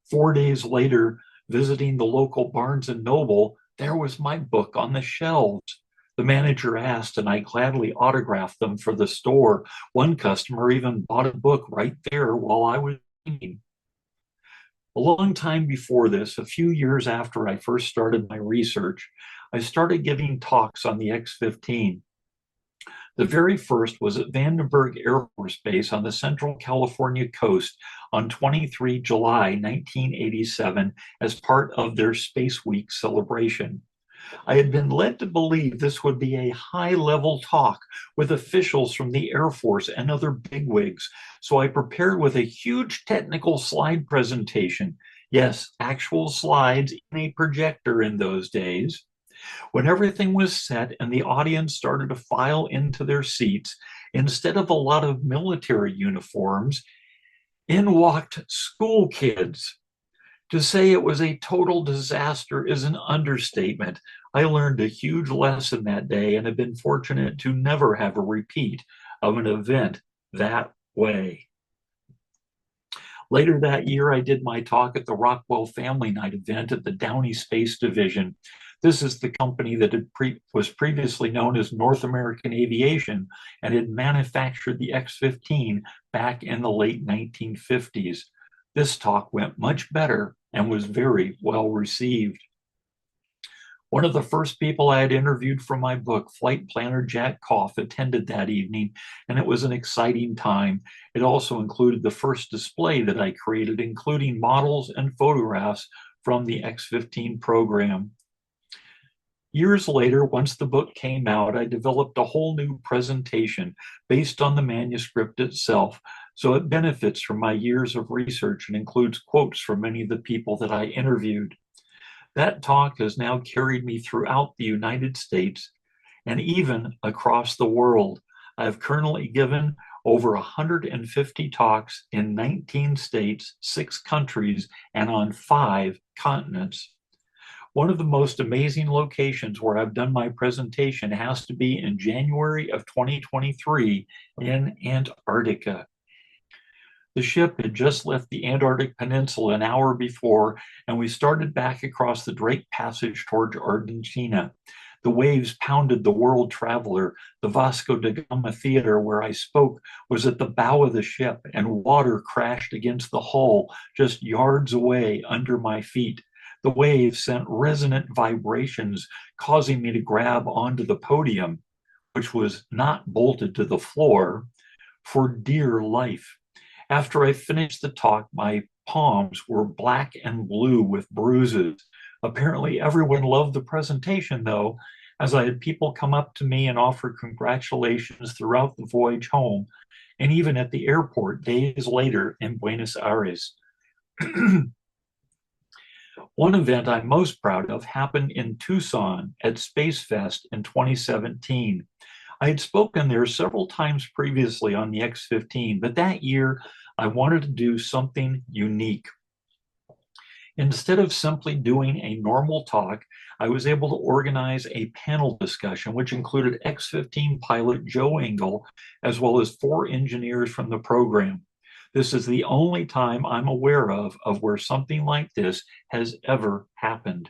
4 days later, visiting the local Barnes and Noble, there was my book on the shelves. The manager asked, and I gladly autographed them for the store. One customer even bought a book right there while I was reading. A long time before this, a few years after I first started my research, I started giving talks on the X-15. The very first was at Vandenberg Air Force Base on the Central California coast on 23 July 1987 as part of their Space Week celebration. I had been led to believe this would be a high-level talk with officials from the Air Force and other bigwigs, so I prepared with a huge technical slide presentation. Yes, actual slides in a projector in those days. When everything was set and the audience started to file into their seats, instead of a lot of military uniforms, in walked school kids. To say it was a total disaster is an understatement. I learned a huge lesson that day and have been fortunate to never have a repeat of an event that way. Later that year, I did my talk at the Rockwell Family Night event at the Downey Space Division. This is the company that was previously known as North American Aviation and had manufactured the X-15 back in the late 1950s. This talk went much better and was very well received. One of the first people I had interviewed for my book, flight planner Jack Koff, attended that evening, and it was an exciting time. It also included the first display that I created, including models and photographs from the X-15 program. Years later, once the book came out, I developed a whole new presentation based on the manuscript itself, so it benefits from my years of research and includes quotes from many of the people that I interviewed. That talk has now carried me throughout the United States and even across the world. I've currently given over 150 talks in 19 states, 6 countries, and on 5 continents. One of the most amazing locations where I've done my presentation has to be in January of 2023 in Antarctica. The ship had just left the Antarctic Peninsula an hour before, and we started back across the Drake Passage towards Argentina. The waves pounded the World Traveler. The Vasco da Gama Theater where I spoke was at the bow of the ship, and water crashed against the hull just yards away under my feet. The waves sent resonant vibrations, causing me to grab onto the podium, which was not bolted to the floor, for dear life. After I finished the talk, my palms were black and blue with bruises. Apparently, everyone loved the presentation, though, as I had people come up to me and offer congratulations throughout the voyage home, and even at the airport days later in Buenos Aires. One event I'm most proud of happened in Tucson at Space Fest in 2017. I had spoken there several times previously on the X-15, but that year I wanted to do something unique. Instead of simply doing a normal talk, I was able to organize a panel discussion, which included X-15 pilot Joe Engle, as well as 4 engineers from the program. This is the only time I'm aware of where something like this has ever happened.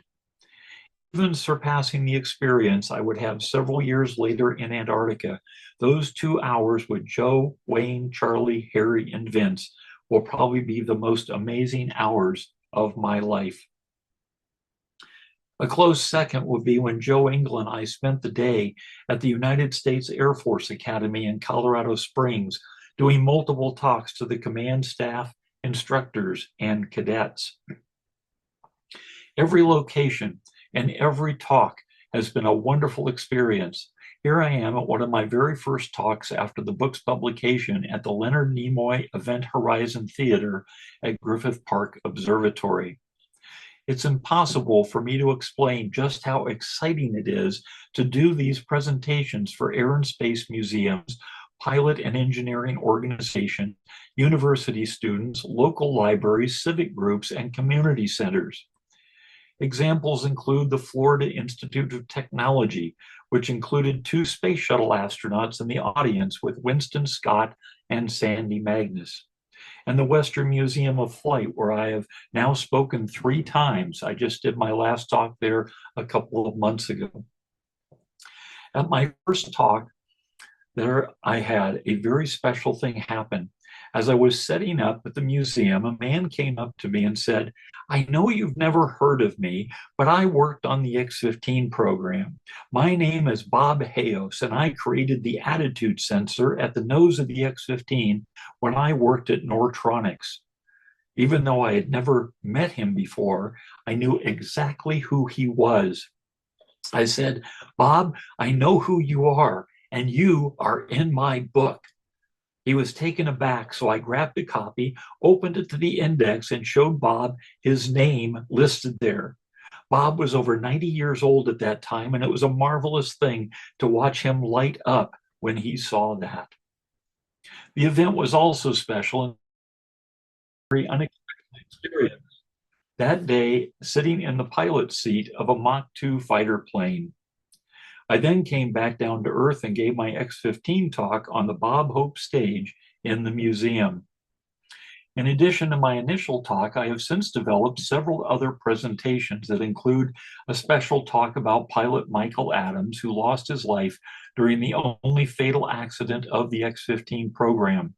Even surpassing the experience I would have several years later in Antarctica, those 2 hours with Joe, Wayne, Charlie, Harry, and Vince will probably be the most amazing hours of my life. A close second would be when Joe Engle and I spent the day at the United States Air Force Academy in Colorado Springs, doing multiple talks to the command staff, instructors, and cadets. Every location and every talk has been a wonderful experience. Here I am at one of my very first talks after the book's publication at the Leonard Nimoy Event Horizon Theater at Griffith Park Observatory. It's impossible for me to explain just how exciting it is to do these presentations for air and space museums, pilot and engineering organizations, university students, local libraries, civic groups, and community centers. Examples include the Florida Institute of Technology, which included 2 space shuttle astronauts in the audience with Winston Scott and Sandy Magnus, and the Western Museum of Flight, where I have now spoken 3 times. I just did my last talk there a couple of months ago. At my first talk, there I had a very special thing happen. As I was setting up at the museum, a man came up to me and said, "I know you've never heard of me, but I worked on the X-15 program. My name is Bob Hayos, and I created the attitude sensor at the nose of the X-15 when I worked at Nortronics." Even though I had never met him before, I knew exactly who he was. I said, "Bob, I know who you are, and you are in my book." He was taken aback, so I grabbed a copy, opened it to the index, and showed Bob his name listed there. Bob was over 90 years old at that time, and it was a marvelous thing to watch him light up when he saw that. The event was also special and very unexpected experience. That day, sitting in the pilot's seat of a Mach 2 fighter plane. I then came back down to earth and gave my X-15 talk on the Bob Hope stage in the museum. In addition to my initial talk, I have since developed several other presentations that include a special talk about pilot Michael Adams, who lost his life during the only fatal accident of the X-15 program.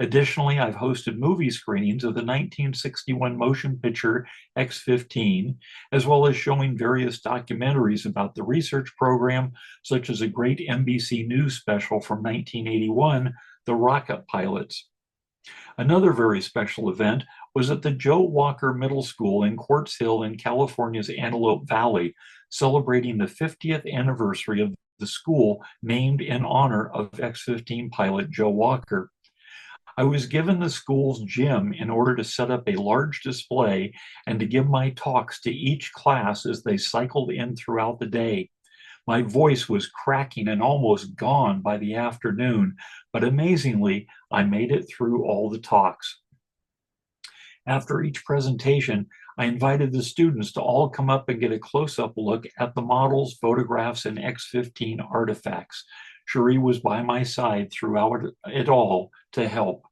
Additionally, I've hosted movie screenings of the 1961 motion picture X-15, as well as showing various documentaries about the research program, such as a great NBC News special from 1981, The Rocket Pilots. Another very special event was at the Joe Walker Middle School in Quartz Hill in California's Antelope Valley, celebrating the 50th anniversary of the school named in honor of X-15 pilot Joe Walker. I was given the school's gym in order to set up a large display and to give my talks to each class as they cycled in throughout the day. My voice was cracking and almost gone by the afternoon, but amazingly, I made it through all the talks. After each presentation, I invited the students to all come up and get a close-up look at the models, photographs, and X-15 artifacts. Cherie was by my side throughout it all to help.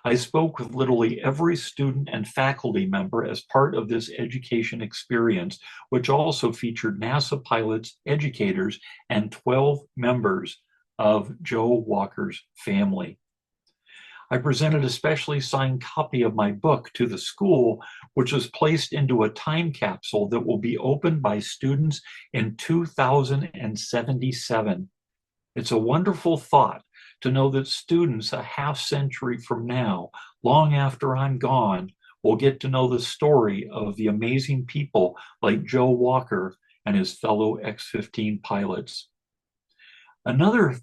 I spoke with literally every student and faculty member as part of this education experience, which also featured NASA pilots, educators, and 12 members of Joe Walker's family. I presented a specially signed copy of my book to the school, which was placed into a time capsule that will be opened by students in 2077. It's a wonderful thought to know that students a half century from now, long after I'm gone, will get to know the story of the amazing people like Joe Walker and his fellow X-15 pilots. Another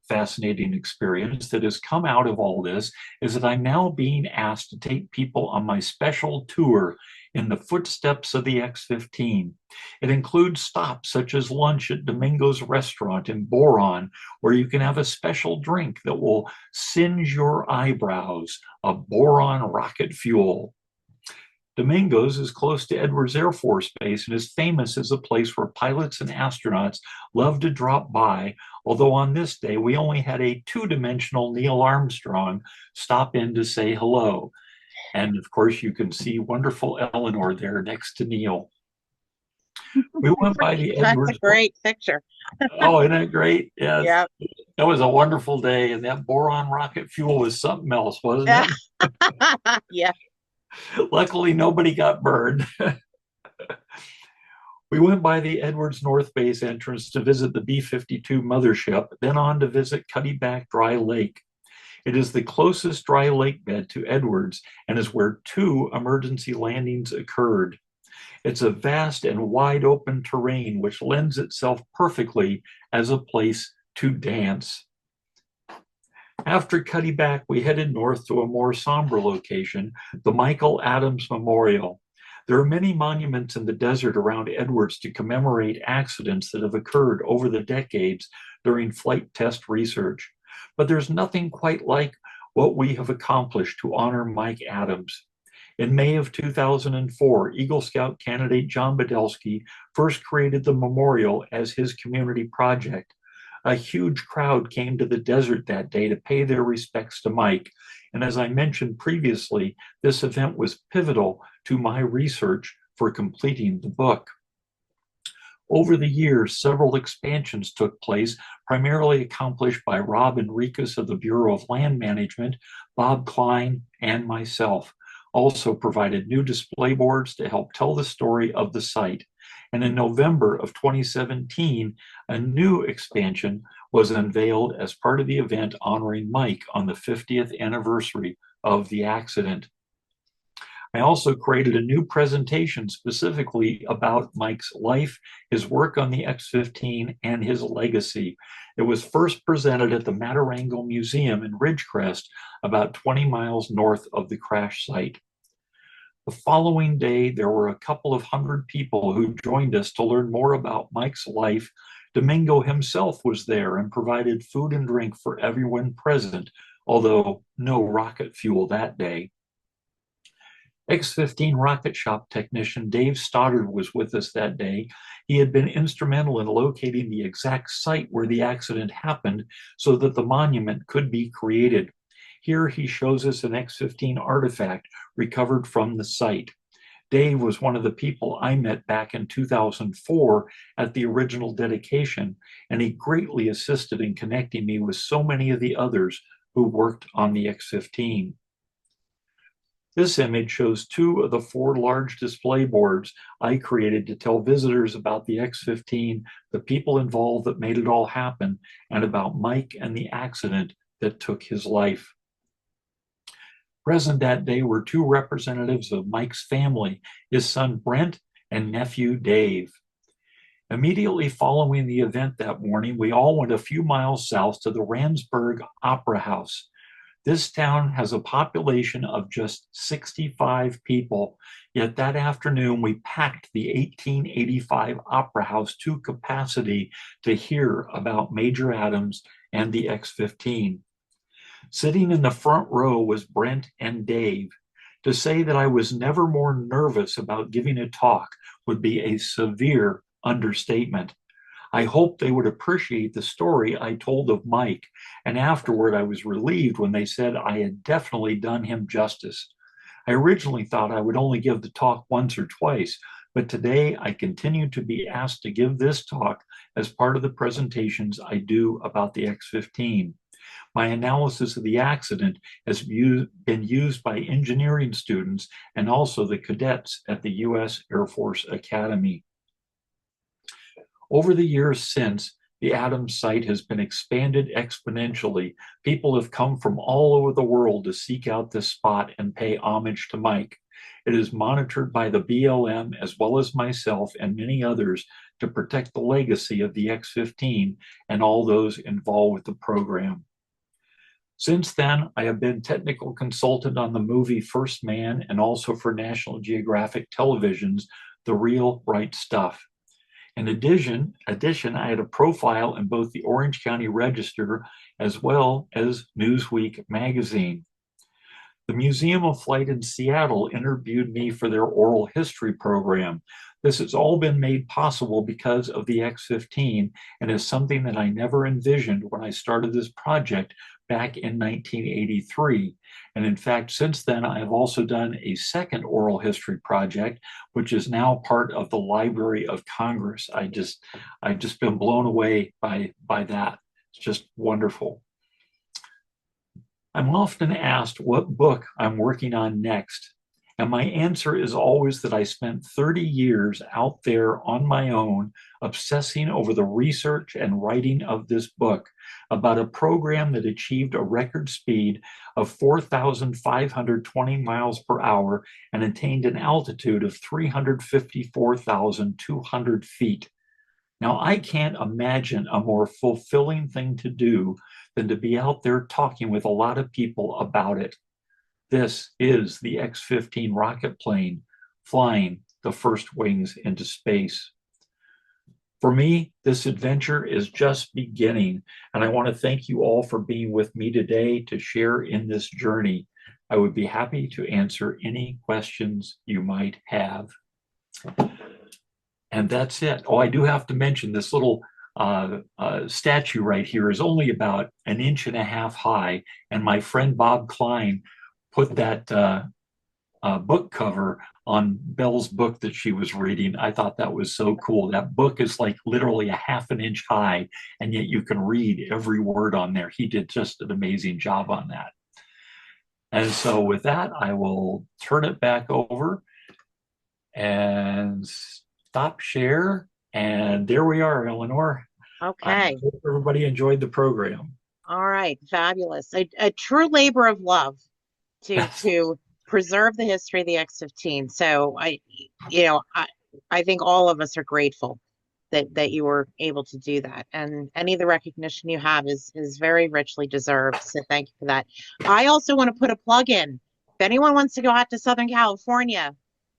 fascinating experience that has come out of all this is that I'm now being asked to take people on my special tour in the footsteps of the X-15. It includes stops such as lunch at Domingo's restaurant in Boron, where you can have a special drink that will singe your eyebrows, a boron rocket fuel. Domingo's is close to Edwards Air Force Base and is famous as a place where pilots and astronauts love to drop by, although on this day we only had a two-dimensional Neil Armstrong stop in to say hello. And of course, you can see wonderful Eleanor there next to Neil. We went by the Edwards. That's a great picture. Oh, isn't that great? Yes. Yeah. It was a wonderful day, and that boron rocket fuel was something else, wasn't it? Yeah. Luckily, nobody got burned. We went by the Edwards North Base entrance to visit the B-52 mothership, then on to visit Cuddyback Dry Lake. It is the closest dry lake bed to Edwards and is where 2 emergency landings occurred. It's a vast and wide open terrain which lends itself perfectly as a place to dance. After Cuddyback, we headed north to a more somber location, the Michael Adams Memorial. There are many monuments in the desert around Edwards to commemorate accidents that have occurred over the decades during flight test research. But there's nothing quite like what we have accomplished to honor Mike Adams. In May of 2004, Eagle Scout candidate John Badelsky first created the memorial as his community project. A huge crowd came to the desert that day to pay their respects to Mike. And as I mentioned previously, this event was pivotal to my research for completing the book. Over the years, several expansions took place, primarily accomplished by Rob Enriquez of the Bureau of Land Management, Bob Klein, and myself. Also provided new display boards to help tell the story of the site. And in November of 2017, a new expansion was unveiled as part of the event honoring Mike on the 50th anniversary of the accident. I also created a new presentation specifically about Mike's life, his work on the X-15, and his legacy. It was first presented at the Matarango Museum in Ridgecrest, about 20 miles north of the crash site. The following day, there were a couple of hundred people who joined us to learn more about Mike's life. Domingo himself was there and provided food and drink for everyone present, although no rocket fuel that day. X-15 rocket shop technician Dave Stoddard was with us that day. He had been instrumental in locating the exact site where the accident happened so that the monument could be created. Here he shows us an X-15 artifact recovered from the site. Dave was one of the people I met back in 2004 at the original dedication, and he greatly assisted in connecting me with so many of the others who worked on the X-15. This image shows 2 of the 4 large display boards I created to tell visitors about the X-15, the people involved that made it all happen, and about Mike and the accident that took his life. Present that day were 2 representatives of Mike's family, his son Brent and nephew Dave. Immediately following the event that morning, we all went a few miles south to the Ramsburg Opera House. This town has a population of just 65 people, yet that afternoon we packed the 1885 Opera House to capacity to hear about Major Adams and the X-15. Sitting in the front row was Brent and Dave. To say that I was never more nervous about giving a talk would be a severe understatement. I hoped they would appreciate the story I told of Mike, and afterward I was relieved when they said I had definitely done him justice. I originally thought I would only give the talk once or twice, but today I continue to be asked to give this talk as part of the presentations I do about the X-15. My analysis of the accident has been used by engineering students and also the cadets at the U.S. Air Force Academy. Over the years since, the Adams site has been expanded exponentially. People have come from all over the world to seek out this spot and pay homage to Mike. It is monitored by the BLM as well as myself and many others to protect the legacy of the X-15 and all those involved with the program. Since then, I have been technical consultant on the movie First Man and also for National Geographic Television's The Real Right Stuff. In addition, I had a profile in both the Orange County Register as well as Newsweek magazine. The Museum of Flight in Seattle interviewed me for their oral history program. This has all been made possible because of the X-15 and is something that I never envisioned when I started this project back in 1983. And in fact, since then, I have also done a second oral history project, which is now part of the Library of Congress. I've just been blown away by that. It's just wonderful. I'm often asked what book I'm working on next. And my answer is always that I spent 30 years out there on my own, obsessing over the research and writing of this book about a program that achieved a record speed of 4,520 miles per hour and attained an altitude of 354,200 feet. Now, I can't imagine a more fulfilling thing to do than to be out there talking with a lot of people about it. This is the X-15 rocket plane flying the first wings into space. For me, this adventure is just beginning, and I want to thank you all for being with me today to share in this journey. I would be happy to answer any questions you might have. And that's it. Oh, I do have to mention this little statue right here is only about 1.5 inches high, and my friend Bob Klein put that book cover on Belle's book that she was reading. I thought that was so cool. That book is like literally 1/2 inch high, and yet you can read every word on there. He did just an amazing job on that. And so with that, I will turn it back over and stop share. And there we are, Eleanor. Okay. I hope everybody enjoyed the program. All right. Fabulous. A true labor of love to preserve the history of the X-15. So I think all of us are grateful that you were able to do that. And any of the recognition you have is very richly deserved. So thank you for that. I also want to put a plug in. If anyone wants to go out to Southern California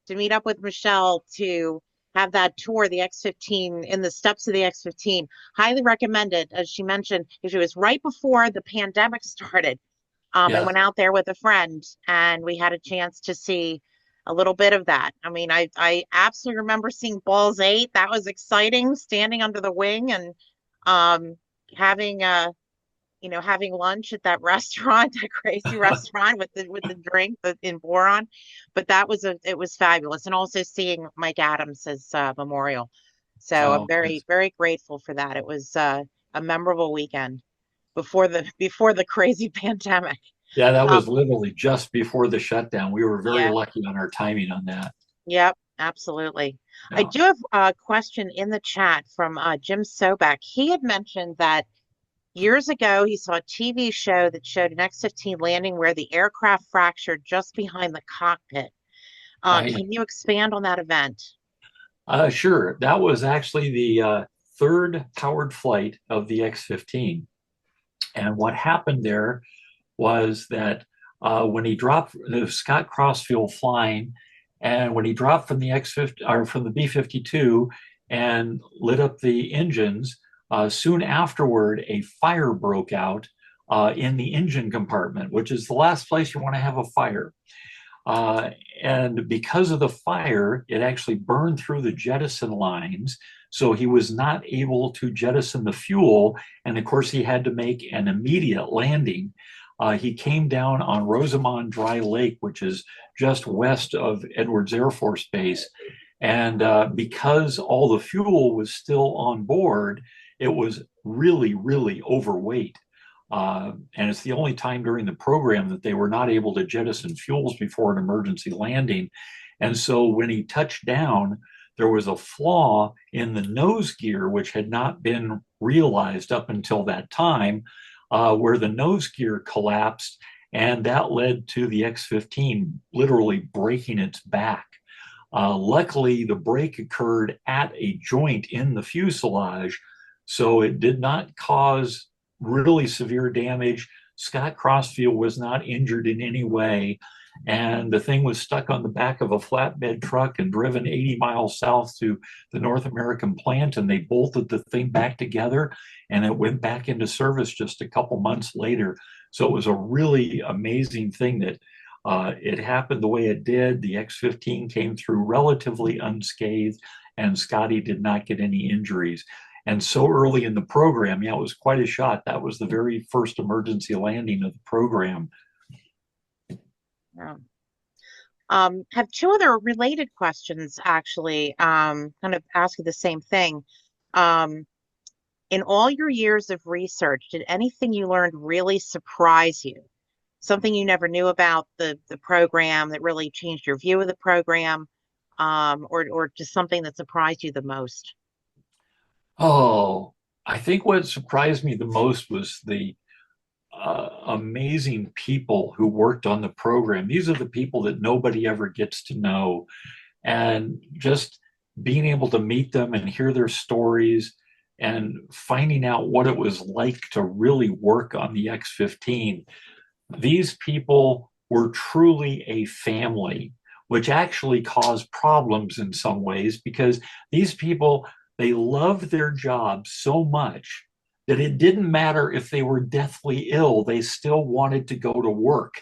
to meet up with Michelle to have that tour, the X-15, in the steps of the X-15, highly recommended. As she mentioned, it was right before the pandemic started. I went out there with a friend and we had a chance to see a little bit of that. I mean, I absolutely remember seeing Balls 8. That was exciting, standing under the wing and having having lunch at that restaurant, that crazy restaurant with the drink in Boron. But it was fabulous, and also seeing Mike Adams's memorial. So I'm Oh, very, very grateful for that. It was a memorable weekend before the crazy pandemic. yeah, that Um, was literally just before the shutdown. We were very yeah, lucky on our timing on that. yep, absolutely. I Yeah. do have a question in the chat from Jim Sobek. He had mentioned that years ago, he saw a TV show that showed an X-15 landing where the aircraft fractured just behind the cockpit. Right. Can you expand on that event? Sure. That was actually the third powered flight of the X-15. And what happened there was that when he dropped the Scott Crossfield flying, and when he dropped from the X-50 or from the B-52 and lit up the engines, soon afterward, a fire broke out in the engine compartment, which is the last place you want to have a fire. Uh, and because of the fire, it actually burned through the jettison lines. So he was not able to jettison the fuel. And of course, he had to make an immediate landing. He came down on Rosamond Dry Lake, which is just west of Edwards Air Force Base. And because all the fuel was still on board, it was really, really overweight. And it's the only time during the program that they were not able to jettison fuels before an emergency landing. And so when he touched down, there was a flaw in the nose gear, which had not been realized up until that time, where the nose gear collapsed. And that led to the X-15 literally breaking its back. Luckily, the break occurred at a joint in the fuselage, so it did not cause really severe damage. Scott Crossfield was not injured in any way, and the thing was stuck on the back of a flatbed truck and driven 80 miles south to the North American plant, and they bolted the thing back together, and it went back into service just a couple months later. So it was a really amazing thing that it happened the way it did. The X-15 came through relatively unscathed, and Scotty did not get any injuries. And so early in the program, yeah, it was quite a shot. That was the very first emergency landing of the program. Yeah. Have two other related questions actually, kind of ask you the same thing. Um, in all your years of research, did anything you learned really surprise you? Something you never knew about the program that really changed your view of the program, or just something that surprised you the most? Oh, I think what surprised me the most was the amazing people who worked on the program. These are the people that nobody ever gets to know. And just being able to meet them and hear their stories and finding out what it was like to really work on the X-15. These people were truly a family, which actually caused problems in some ways because these people, they loved their job so much that it didn't matter if they were deathly ill, they still wanted to go to work.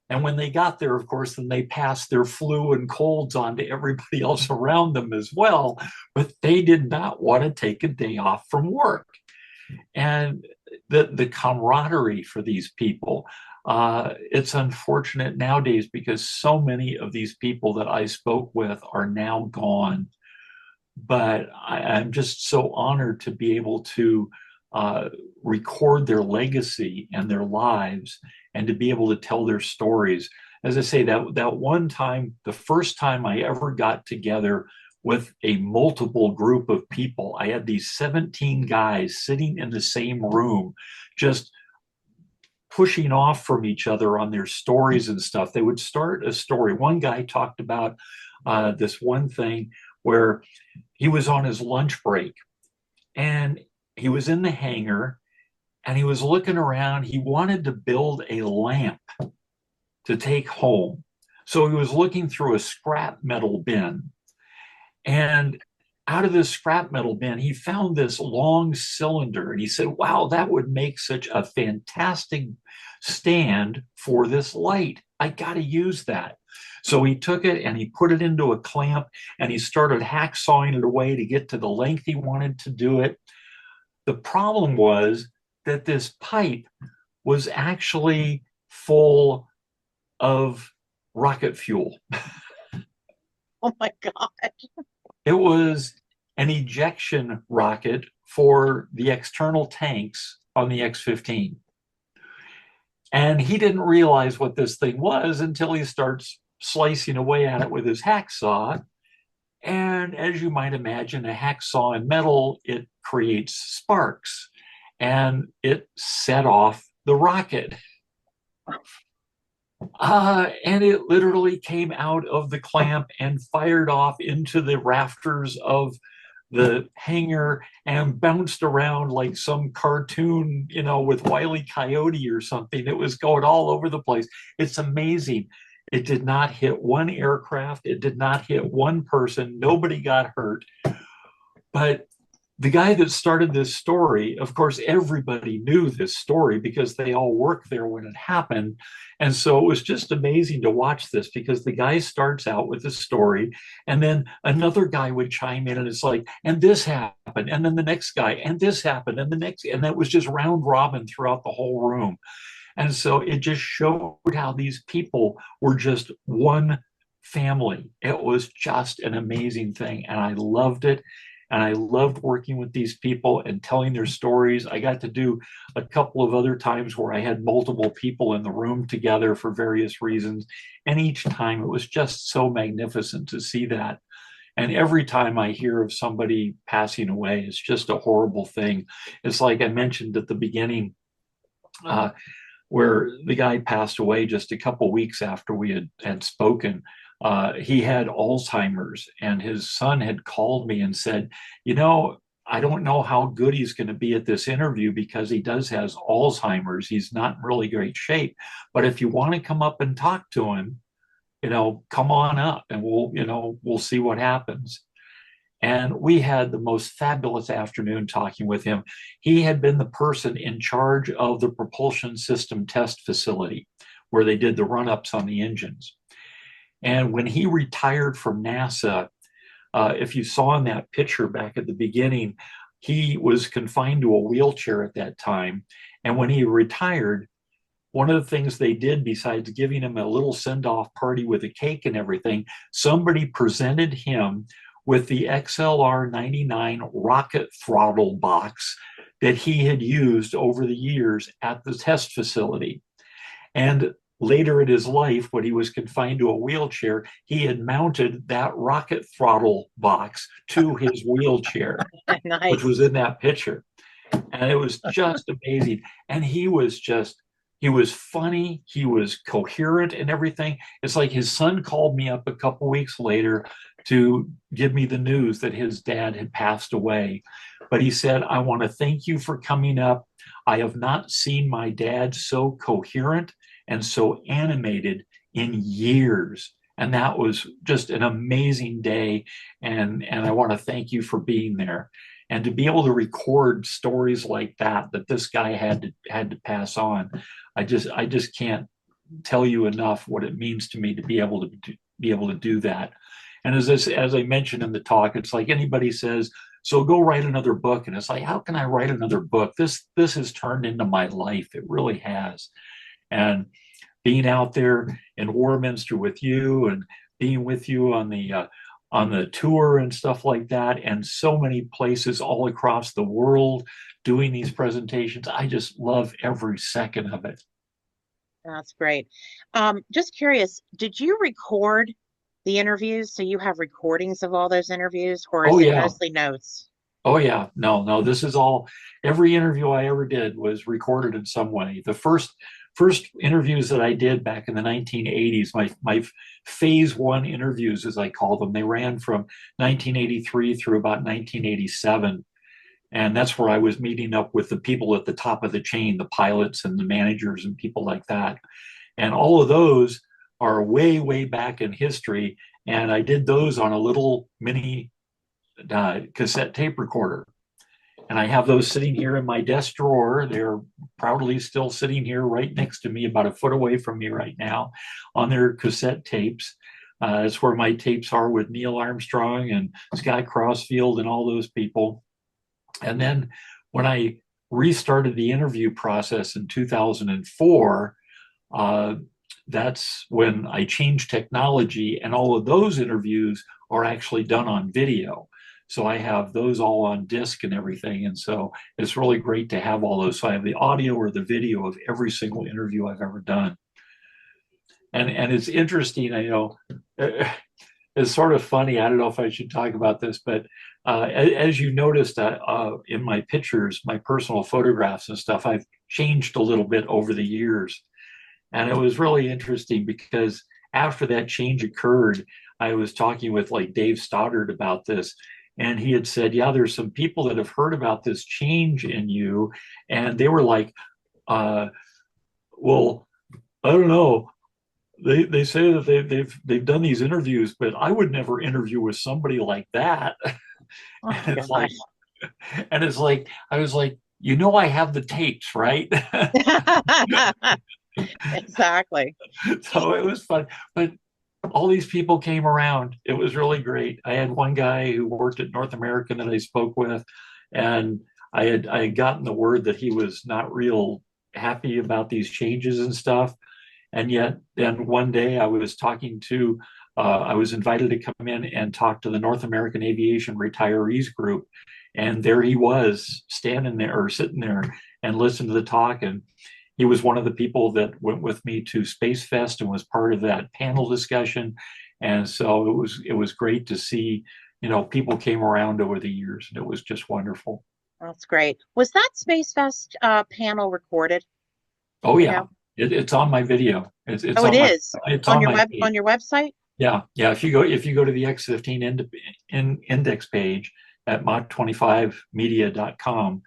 And when they got there, of course, then they passed their flu and colds on to everybody else around them as well. But they did not want to take a day off from work. And the camaraderie for these people, it's unfortunate nowadays because so many of these people that I spoke with are now gone. But I'm just so honored to be able to record their legacy and their lives and to be able to tell their stories. As I say, that one time, the first time I ever got together with a multiple group of people, I had these 17 guys sitting in the same room, just pushing off from each other on their stories and stuff. They would start a story. One guy talked about this one thing where he was on his lunch break and he was in the hangar and he was looking around. He wanted to build a lamp to take home. So he was looking through a scrap metal bin. And out of this scrap metal bin, he found this long cylinder. And he said, wow, that would make such a fantastic stand for this light. I got to use that. So he took it and he put it into a clamp and he started hacksawing it away to get to the length he wanted to do it. The problem was that this pipe was actually full of rocket fuel. Oh my God. It was an ejection rocket for the external tanks on the X-15. And he didn't realize what this thing was until he starts slicing away at it with his hacksaw. And as you might imagine, a hacksaw in metal, it creates sparks, and it set off the rocket. And it literally came out of the clamp and fired off into the rafters of the hangar and bounced around like some cartoon, with Wile E. Coyote or something. It was going all over the place. It's amazing. It did not hit one aircraft. It did not hit one person. Nobody got hurt. But the guy that started this story, of course, everybody knew this story because they all worked there when it happened. And so it was just amazing to watch this, because the guy starts out with the story, and then another guy would chime in and it's like, and this happened, and then the next guy, and this happened, and the next, and that was just round robin throughout the whole room. And so it just showed how these people were just one family. It was just an amazing thing. And I loved it. And I loved working with these people and telling their stories. I got to do a couple of other times where I had multiple people in the room together for various reasons. And each time it was just so magnificent to see that. And every time I hear of somebody passing away, it's just a horrible thing. It's like I mentioned at the beginning, where the guy passed away just a couple weeks after we had spoken. He had Alzheimer's, and his son had called me and said, I don't know how good he's going to be at this interview because he does has Alzheimer's. He's not in really great shape. But if you want to come up and talk to him, come on up and we'll see what happens. And we had the most fabulous afternoon talking with him. He had been the person in charge of the propulsion system test facility where they did the run-ups on the engines. And when he retired from NASA, if you saw in that picture back at the beginning, he was confined to a wheelchair at that time. And when he retired, one of the things they did, besides giving him a little send-off party with a cake and everything, somebody presented him with the XLR-99 rocket throttle box that he had used over the years at the test facility. And later in his life, when he was confined to a wheelchair, he had mounted that rocket throttle box to his wheelchair, Nice. which was in that picture. And it was just amazing. And he was funny, he was coherent and everything. It's like his son called me up a couple weeks later to give me the news that his dad had passed away. But he said, I want to thank you for coming up. I have not seen my dad so coherent and so animated in years. And that was just an amazing day. And I want to thank you for being there. And to be able to record stories like that this guy had to pass on, I just can't tell you enough what it means to me to be able to do that. And as I mentioned in the talk, it's like anybody says, so go write another book. And it's like, how can I write another book? This has turned into my life. It really has. And being out there in Warminster with you and being with you on the tour and stuff like that, and so many places all across the world doing these presentations, I just love every second of it. That's great. Just curious, did you record the interviews? So you have recordings of all those interviews, or is it mostly notes? Oh yeah, no, this is all, every interview I ever did was recorded in some way. The first interviews that I did back in the 1980s, my phase one interviews, as I call them, they ran from 1983 through about 1987. And that's where I was meeting up with the people at the top of the chain, the pilots and the managers and people like that. And all of those are way, way back in history. And I did those on a little mini cassette tape recorder. And I have those sitting here in my desk drawer. They're proudly still sitting here right next to me, about a foot away from me right now, on their cassette tapes. That's where my tapes are with Neil Armstrong and Scott Crossfield and all those people. And then when I restarted the interview process in 2004, that's when I changed technology, and all of those interviews are actually done on video. So I have those all on disc and everything. And so it's really great to have all those. So I have the audio or the video of every single interview I've ever done. And it's interesting, it's sort of funny. I don't know if I should talk about this, but as you noticed in my pictures, my personal photographs and stuff, I've changed a little bit over the years. And it was really interesting because after that change occurred, I was talking with like Dave Stoddard about this. And he had said, yeah, there's some people that have heard about this change in you. And they were like, well, I don't know. They say that they've done these interviews, but I would never interview with somebody like that. Oh, And it's like, I was like, I have the tapes, right? exactly. So it was fun. But all these people came around. It was really great. I had one guy who worked at North American that I spoke with, and I had gotten the word that he was not real happy about these changes and stuff. And yet, then one day I was I was invited to come in and talk to the North American Aviation Retirees Group. And there he was standing there or sitting there and listened to the talk. And he was one of the people that went with me to Space Fest and was part of that panel discussion. And so it was great to see, people came around over the years, and it was just wonderful. That's great. Was that Space Fest panel recorded? Oh yeah. It's on my video. It's oh, it is. It's on on your my page. On your website? Yeah. If you go to the X-15 index page at mach25media.com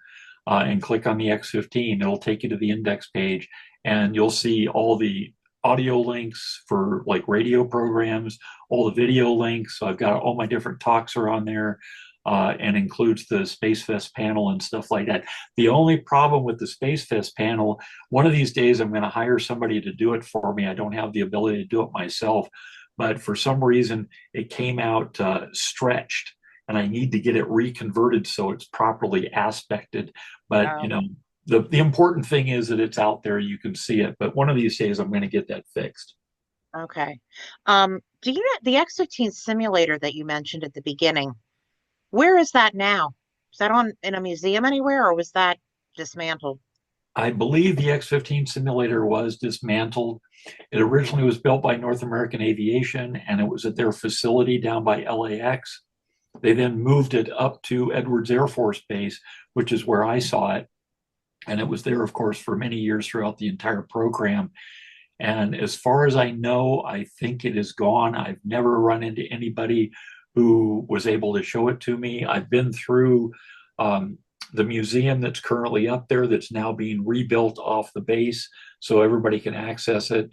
and click on the X-15, it'll take you to the index page, and you'll see all the audio links for like radio programs, all the video links. So I've got all my different talks are on there. And includes the Space Fest panel and stuff like that. The only problem with the Space Fest panel, one of these days I'm going to hire somebody to do it for me. I don't have the ability to do it myself, but for some reason it came out stretched, and I need to get it reconverted so it's properly aspected. But the important thing is that it's out there, you can see it. But one of these days I'm going to get that fixed. Okay. Do you know the X-15 simulator that you mentioned at the beginning? Where is that now? Is that in a museum anywhere, or was that dismantled? I believe the X-15 simulator was dismantled. It originally was built by North American Aviation, and it was at their facility down by LAX. They then moved it up to Edwards Air Force Base, which is where I saw it. And it was there, of course, for many years throughout the entire program. And as far as I know, I think it is gone. I've never run into anybody who was able to show it to me. I've been through the museum that's currently up there that's now being rebuilt off the base so everybody can access it.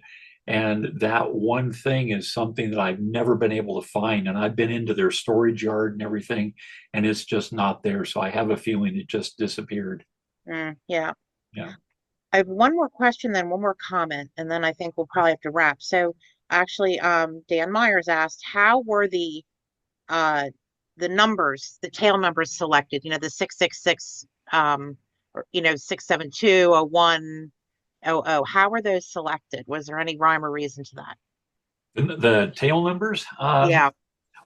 And that one thing is something that I've never been able to find. And I've been into their storage yard and everything, and it's just not there. So I have a feeling it just disappeared. Yeah. I have one more question, then one more comment, and then I think we'll probably have to wrap. So actually, Dan Myers asked, how were the numbers, the tail numbers selected, the 666, or, 672, 01, 00, how were those selected? Was there any rhyme or reason to that? The tail numbers? Yeah.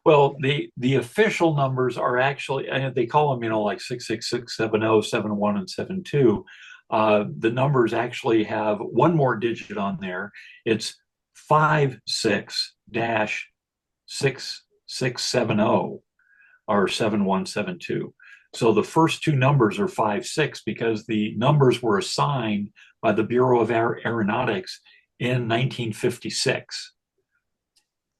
Well, the official numbers are actually, they call them, like 666, 70, 71, and 72. The numbers actually have one more digit on there. It's 56-6670 or 7172. So the first two numbers are 56 because the numbers were assigned by the Bureau of Aeronautics in 1956.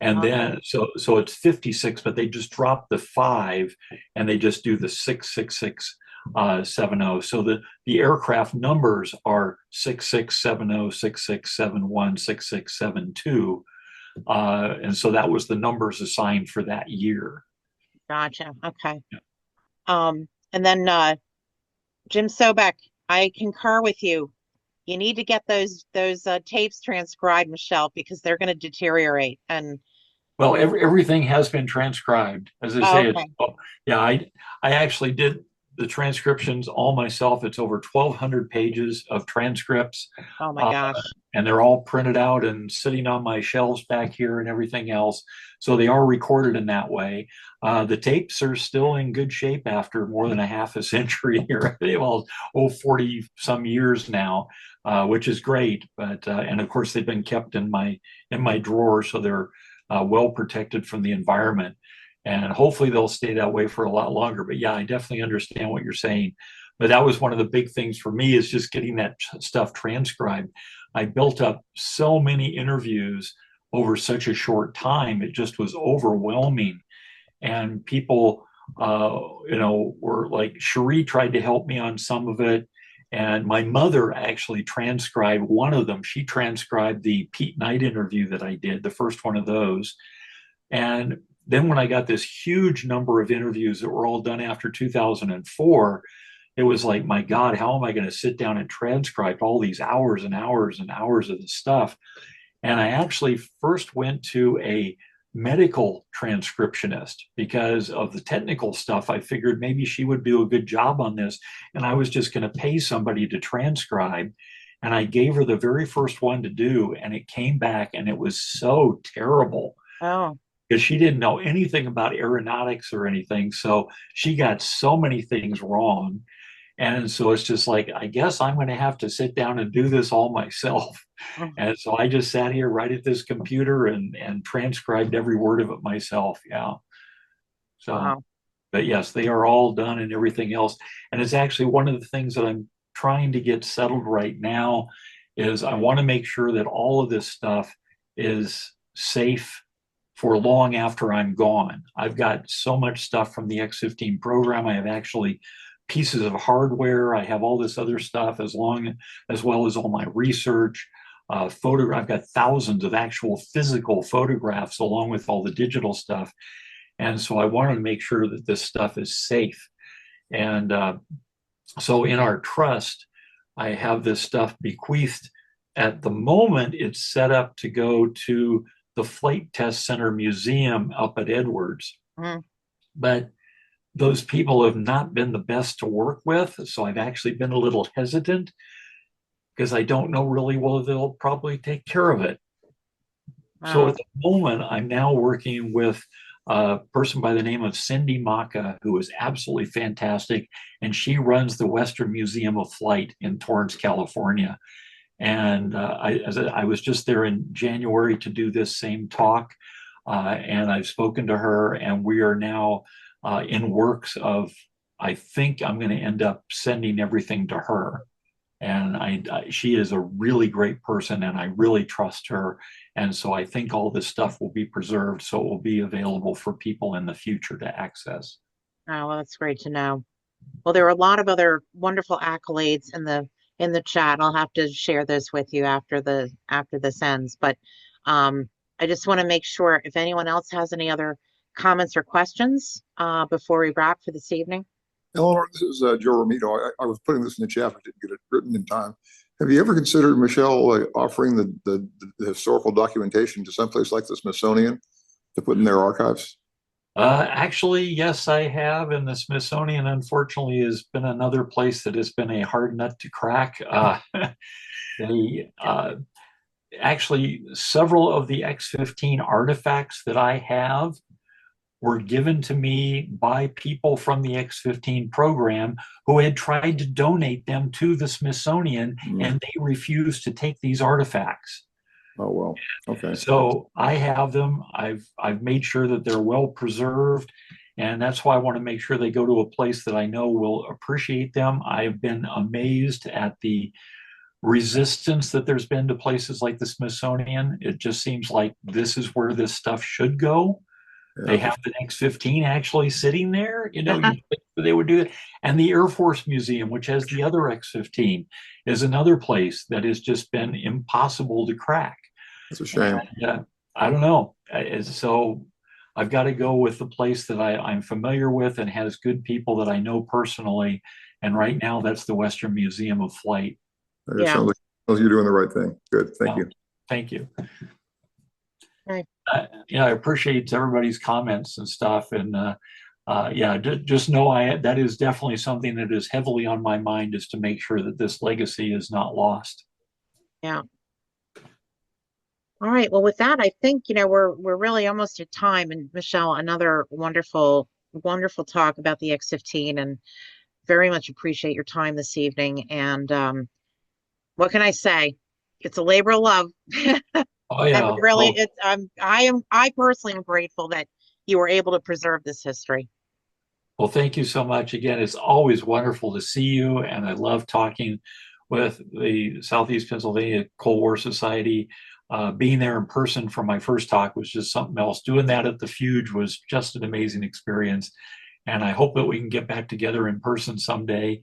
And then, so it's 56, but they just drop the 5 and they just do the 66670. So the aircraft numbers are 6670, 6671, 6672. And so that was the numbers assigned for that year. Gotcha. Okay. Yeah. And then Jim Sobek, I concur with you. You need to get those tapes transcribed, Michelle, because they're going to deteriorate. And well, everything has been transcribed, as I say. Okay. I actually did the transcriptions all myself. It's over 1,200 pages of transcripts, Oh my uh, gosh. and they're all printed out and sitting on my shelves back here and everything else. So they are recorded in that way. The tapes are still in good shape after more than a half a century here. They've all 40 some years now, which is great. But and of course they've been kept in my drawer, so they're well protected from the environment. And hopefully they'll stay that way for a lot longer. But yeah, I definitely understand what you're saying. But that was one of the big things for me, is just getting that stuff transcribed. I built up so many interviews over such a short time. It just was overwhelming. And people, were like, Cherie tried to help me on some of it. And my mother actually transcribed one of them. She transcribed the Pete Knight interview that I did, the first one of those. And then when I got this huge number of interviews that were all done after 2004, it was like, my God, how am I going to sit down and transcribe all these hours and hours and hours of this stuff? And I actually first went to a medical transcriptionist because of the technical stuff. I figured maybe she would do a good job on this, and I was just going to pay somebody to transcribe. And I gave her the very first one to do, and it came back and it was so terrible Oh, because she didn't know anything about aeronautics or anything. So she got so many things wrong. And so it's just like, I guess I'm going to have to sit down and do this all myself. mm, And so I just sat here right at this computer and transcribed every word of it myself. Yeah. So, wow. but yes, they are all done and everything else. And it's actually one of the things that I'm trying to get settled right now is I want to make sure that all of this stuff is safe for long after I'm gone. I've got so much stuff from the X-15 program. I have actually pieces of hardware. I have all this other stuff as well as all my research. I've got thousands of actual physical photographs along with all the digital stuff. And so I wanted to make sure that this stuff is safe. And so in our trust, I have this stuff bequeathed. At the moment, it's set up to go to the Flight Test Center Museum up at Edwards. Mm. But those people have not been the best to work with. So I've actually been a little hesitant because I don't know really whether they'll probably take care of it. So Oh, at the moment, I'm now working with a person by the name of Cindy Maka, who is absolutely fantastic. And she runs the Western Museum of Flight in Torrance, California. And I was just there in January to do this same talk. And I've spoken to her, and we are now in works of, I think I'm going to end up sending everything to her. And she is a really great person, and I really trust her. And so I think all this stuff will be preserved, so it will be available for people in the future to access. oh, well, that's great to know. Well, there are a lot of other wonderful accolades in the chat. I'll have to share this with you after this ends. But I just want to make sure if anyone else has any other comments or questions before we wrap for this evening. Eleanor, this is Joe Romito. I was putting this in the chat, but didn't get it written in time. Have you ever considered, Michelle, offering the historical documentation to someplace like the Smithsonian to put in their archives? Actually, yes, I have. And the Smithsonian, unfortunately, has been another place that has been a hard nut to crack. They actually, several of the X-15 artifacts that I have were given to me by people from the X-15 program who had tried to donate them to the Smithsonian, and they refused to take these artifacts. Oh, well, okay. So I have them. I've made sure that they're well preserved, and that's why I want to make sure they go to a place that I know will appreciate them. I've been amazed at the resistance that there's been to places like the Smithsonian. It just seems like this is where this stuff should go. They have the X-15 actually sitting there. You think they would do that. And the Air Force Museum, which has the other X-15, is another place that has just been impossible to crack. It's a shame. And, I don't know. So I've got to go with the place that I'm familiar with and has good people that I know personally. And right now, that's the Western Museum of Flight. It sounds like you're doing the right thing. Good. Thank you. Thank you. Right. I appreciate everybody's comments and stuff. And yeah, just know that is definitely something that is heavily on my mind, is to make sure that this legacy is not lost. Yeah. All right. Well, with that, I think, we're really almost at time. And Michelle, another wonderful, wonderful talk about the X-15, and very much appreciate your time this evening. And what can I say? It's a labor of love. Oh And yeah. really, Well, I personally am grateful that you were able to preserve this history. well, thank you so much again. It's always wonderful to see you, and I love talking with the Southeast Pennsylvania Cold War Society. Being there in person for my first talk was just something else. Doing that at the Fuge was just an amazing experience, and I hope that we can get back together in person someday.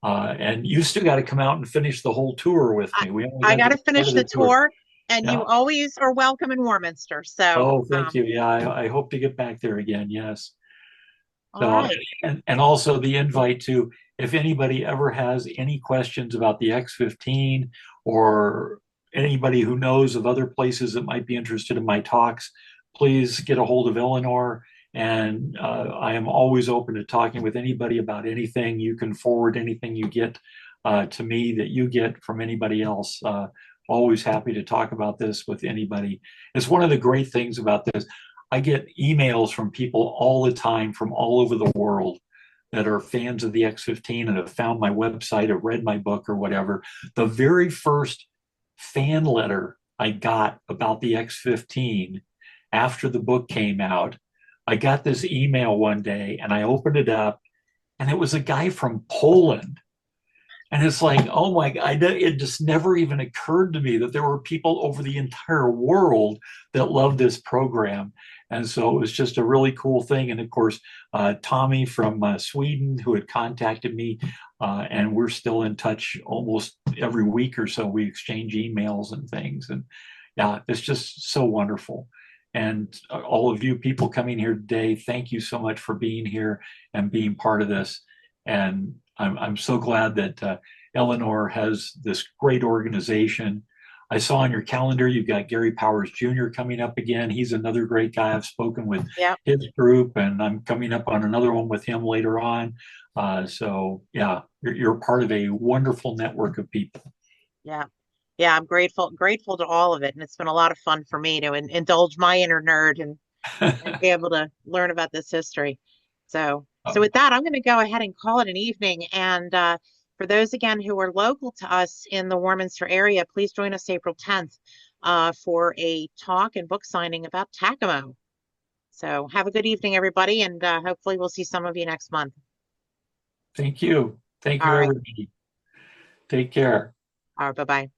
And you still got to come out and finish the whole tour with I, me. We only I got got to to start finish of the the tour. tour, and you Yeah. always are welcome in Warminster. So, Oh, thank you. Yeah, I hope to get back there again. Yes. all So, right. and also the invite to, if anybody ever has any questions about the X-15, or anybody who knows of other places that might be interested in my talks, please get a hold of Eleanor. And I am always open to talking with anybody about anything. You can forward anything you get to me that you get from anybody else. Always happy to talk about this with anybody. It's one of the great things about this. I get emails from people all the time from all over the world that are fans of the X-15 and have found my website or read my book or whatever. The very first fan letter I got about the X-15 after the book came out, I got this email one day and I opened it up, and it was a guy from Poland. And it's like, oh my God, it just never even occurred to me that there were people over the entire world that loved this program. And so it was just a really cool thing. And of course, Tommy from Sweden, who had contacted me, and we're still in touch almost every week or so. We exchange emails and things. And yeah, it's just so wonderful. And all of you people coming here today, thank you so much for being here and being part of this. And I'm so glad that Eleanor has this great organization. I saw on your calendar you've got Gary Powers Jr. coming up again. He's another great guy. I've spoken with Yeah. his group, and I'm coming up on another one with him later on. So yeah, you're part of a wonderful network of people. Yeah. Yeah. I'm grateful to all of it. And it's been a lot of fun for me to indulge my inner nerd and be able to learn about this history. So with that, I'm going to go ahead and call it an evening. And for those again who are local to us in the Warminster area, please join us April 10th for a talk and book signing about TACAMO. So have a good evening, everybody, and hopefully we'll see some of you next month. Thank you. Thank All you, right. everybody. Take care. All right. Bye-bye.